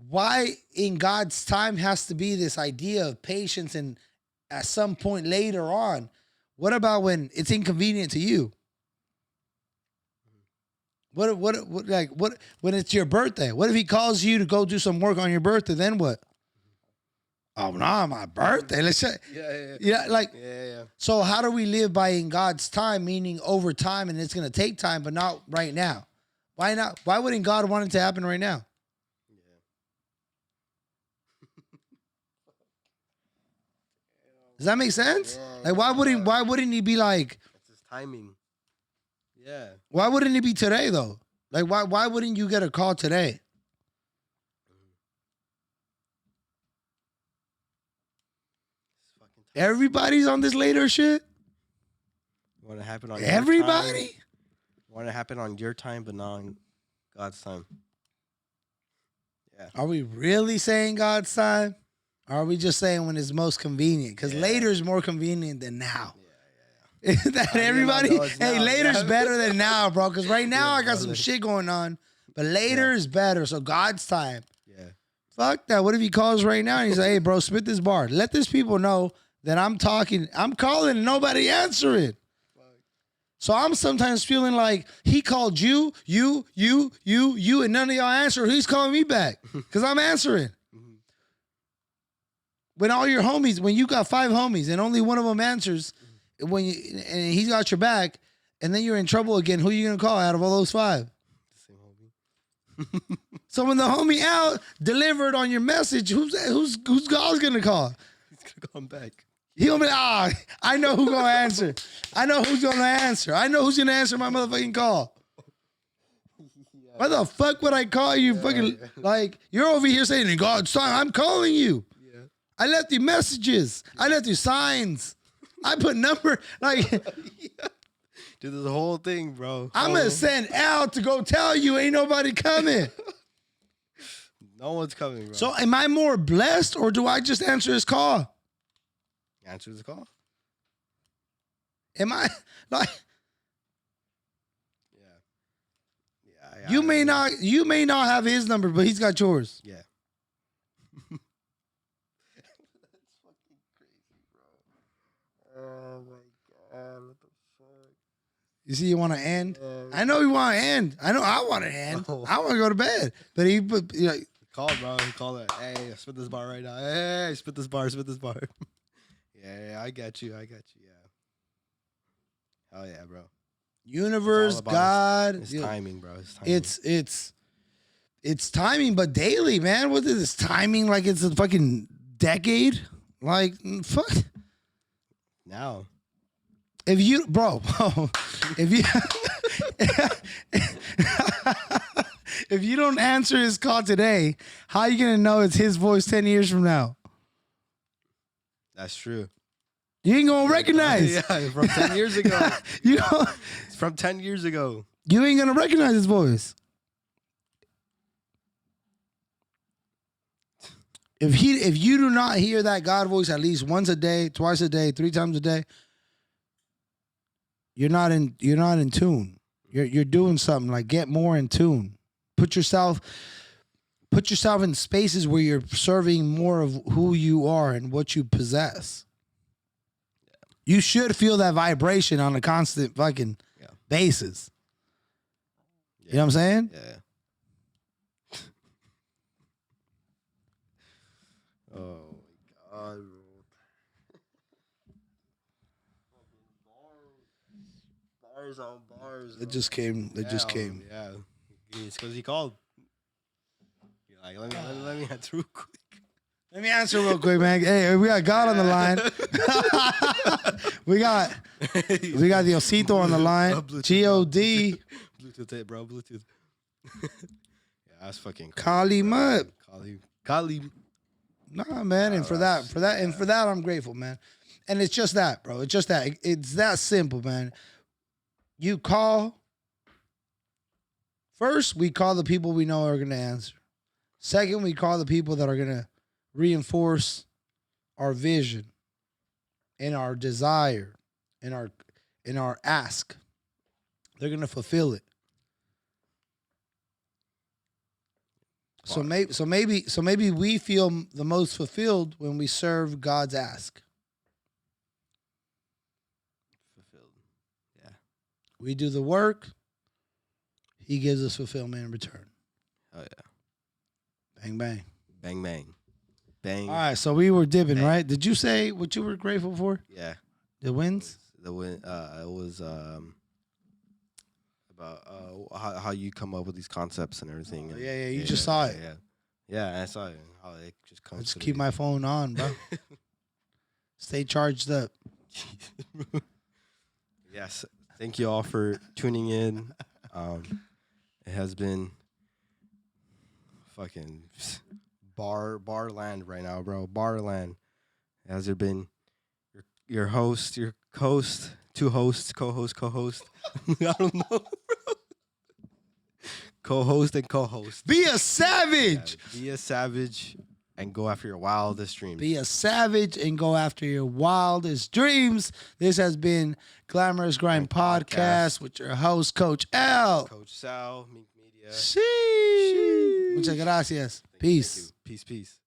why in God's time has to be this idea of patience and at some point later on? What about when it's inconvenient to you? What when it's your birthday? What if He calls you to go do some work on your birthday? Then what? Oh no, my birthday. Let's say, yeah. So how do we live by in God's time, meaning over time, and it's gonna take time, but not right now? Why not? Why wouldn't God want it to happen right now? Does that make sense? Like, why wouldn't He be like? It's His timing. Yeah. Why wouldn't it be today though? Like, why wouldn't you get a call today? Everybody's on this later shit. Want to happen on everybody? Want to happen on your time, but not on God's time. Yeah. Are we really saying God's time? Or are we just saying when it's most convenient? Because later is more convenient than now. Yeah. Is that everybody? Hey, later's better than now, bro. Because right now I got some shit going on. But later is better. So God's time. Yeah. Fuck that. What if He calls right now and He's like, hey, bro, spit this bar. Let these people know that I'm talking. I'm calling and nobody answering. So I'm sometimes feeling like He called you, and none of y'all answer. He's calling me back because I'm answering. When all your homies, when you got 5 homies and only one of them answers, and he's got your back, and then you're in trouble again, who are you gonna call out of all those 5? The same homie. So when the homie out delivered on your message, who's God's gonna call? He's gonna call him back. He'll be like, I know who's gonna answer. I know who's gonna answer. I know who's gonna answer my motherfucking call. Why the fuck would I call you? Like, you're over here saying, in God's time, I'm calling you. I left you messages. I left you signs. I put number, like. Dude, this whole thing, bro. I'm going to send Al to go tell you ain't nobody coming. No one's coming, bro. So am I more blessed or do I just answer his call? Answer the call? Am I, like. Yeah. You may not have his number, but he's got yours. Yeah. Oh my God, what the fuck? You see, you want to end? I know you want to end. I know I want to end. I want to go to bed. But he called, bro. He called it. Hey, spit this bar right now. Hey, spit this bar. Yeah, I got you. Yeah. Hell yeah, bro. Universe, God. It's timing, bro. It's timing. It's timing, but daily, man. What is this timing? Like it's a fucking decade? Like, fuck. Now. If you, bro, if you, if you don't answer his call today, how are you going to know it's his voice 10 years from now? That's true. You ain't going to recognize. Yeah, from 10 years ago. It's from 10 years ago. You ain't going to recognize his voice. If you do not hear that God voice at least once a day, twice a day, 3 times a day, you're not in tune. You're doing something. Like, get more in tune. Put yourself in spaces where you're serving more of who you are and what you possess. You should feel that vibration on a constant fucking basis. You know what I'm saying? Yeah. Oh my god, bro. Bars on bars. It just came. It just came. Yeah, it's because he called. You're like, let me answer real quick. Let me answer real quick, man. Hey, we got God on the line. we got the Osito on the line. God. Bluetooth it, bro. Bluetooth. Yeah, that's fucking crazy, Call him bro. up. Call him. Nah, man. And for that, I'm grateful, man. And it's just that, bro. It's just that. It's that simple, man. You call. First, we call the people we know are going to answer. Second, we call the people that are going to reinforce our vision and our desire and our ask. They're going to fulfill it. So maybe we feel the most fulfilled when we serve God's ask. Fulfilled. Yeah. We do the work. He gives us fulfillment in return. Oh yeah. Bang, bang. Bang bang. Bang. All right, so we were dipping, Bang. right? Did you say what you were grateful for? Yeah. The wins? The win. It was about how you come up with these concepts and everything. Oh, and, yeah, you just saw it. Yeah, I saw it. How it just comes. Let's to keep me. my phone on, bro. Stay charged up. Yes. Thank you all for tuning in. It has been fucking bar land right now, bro. Bar land. Has there been your host, your host, two hosts, co-host. I don't know, bro. Co-host and co-host. Be a savage. Yeah, be a savage and go after your wildest dreams. Be a savage and go after your wildest dreams. This has been Glamorous Grind Podcast with your host, Coach Al. Coach Sal, Mink Media. Sheesh. Muchas gracias. Thank you, Peace. thank you. Peace.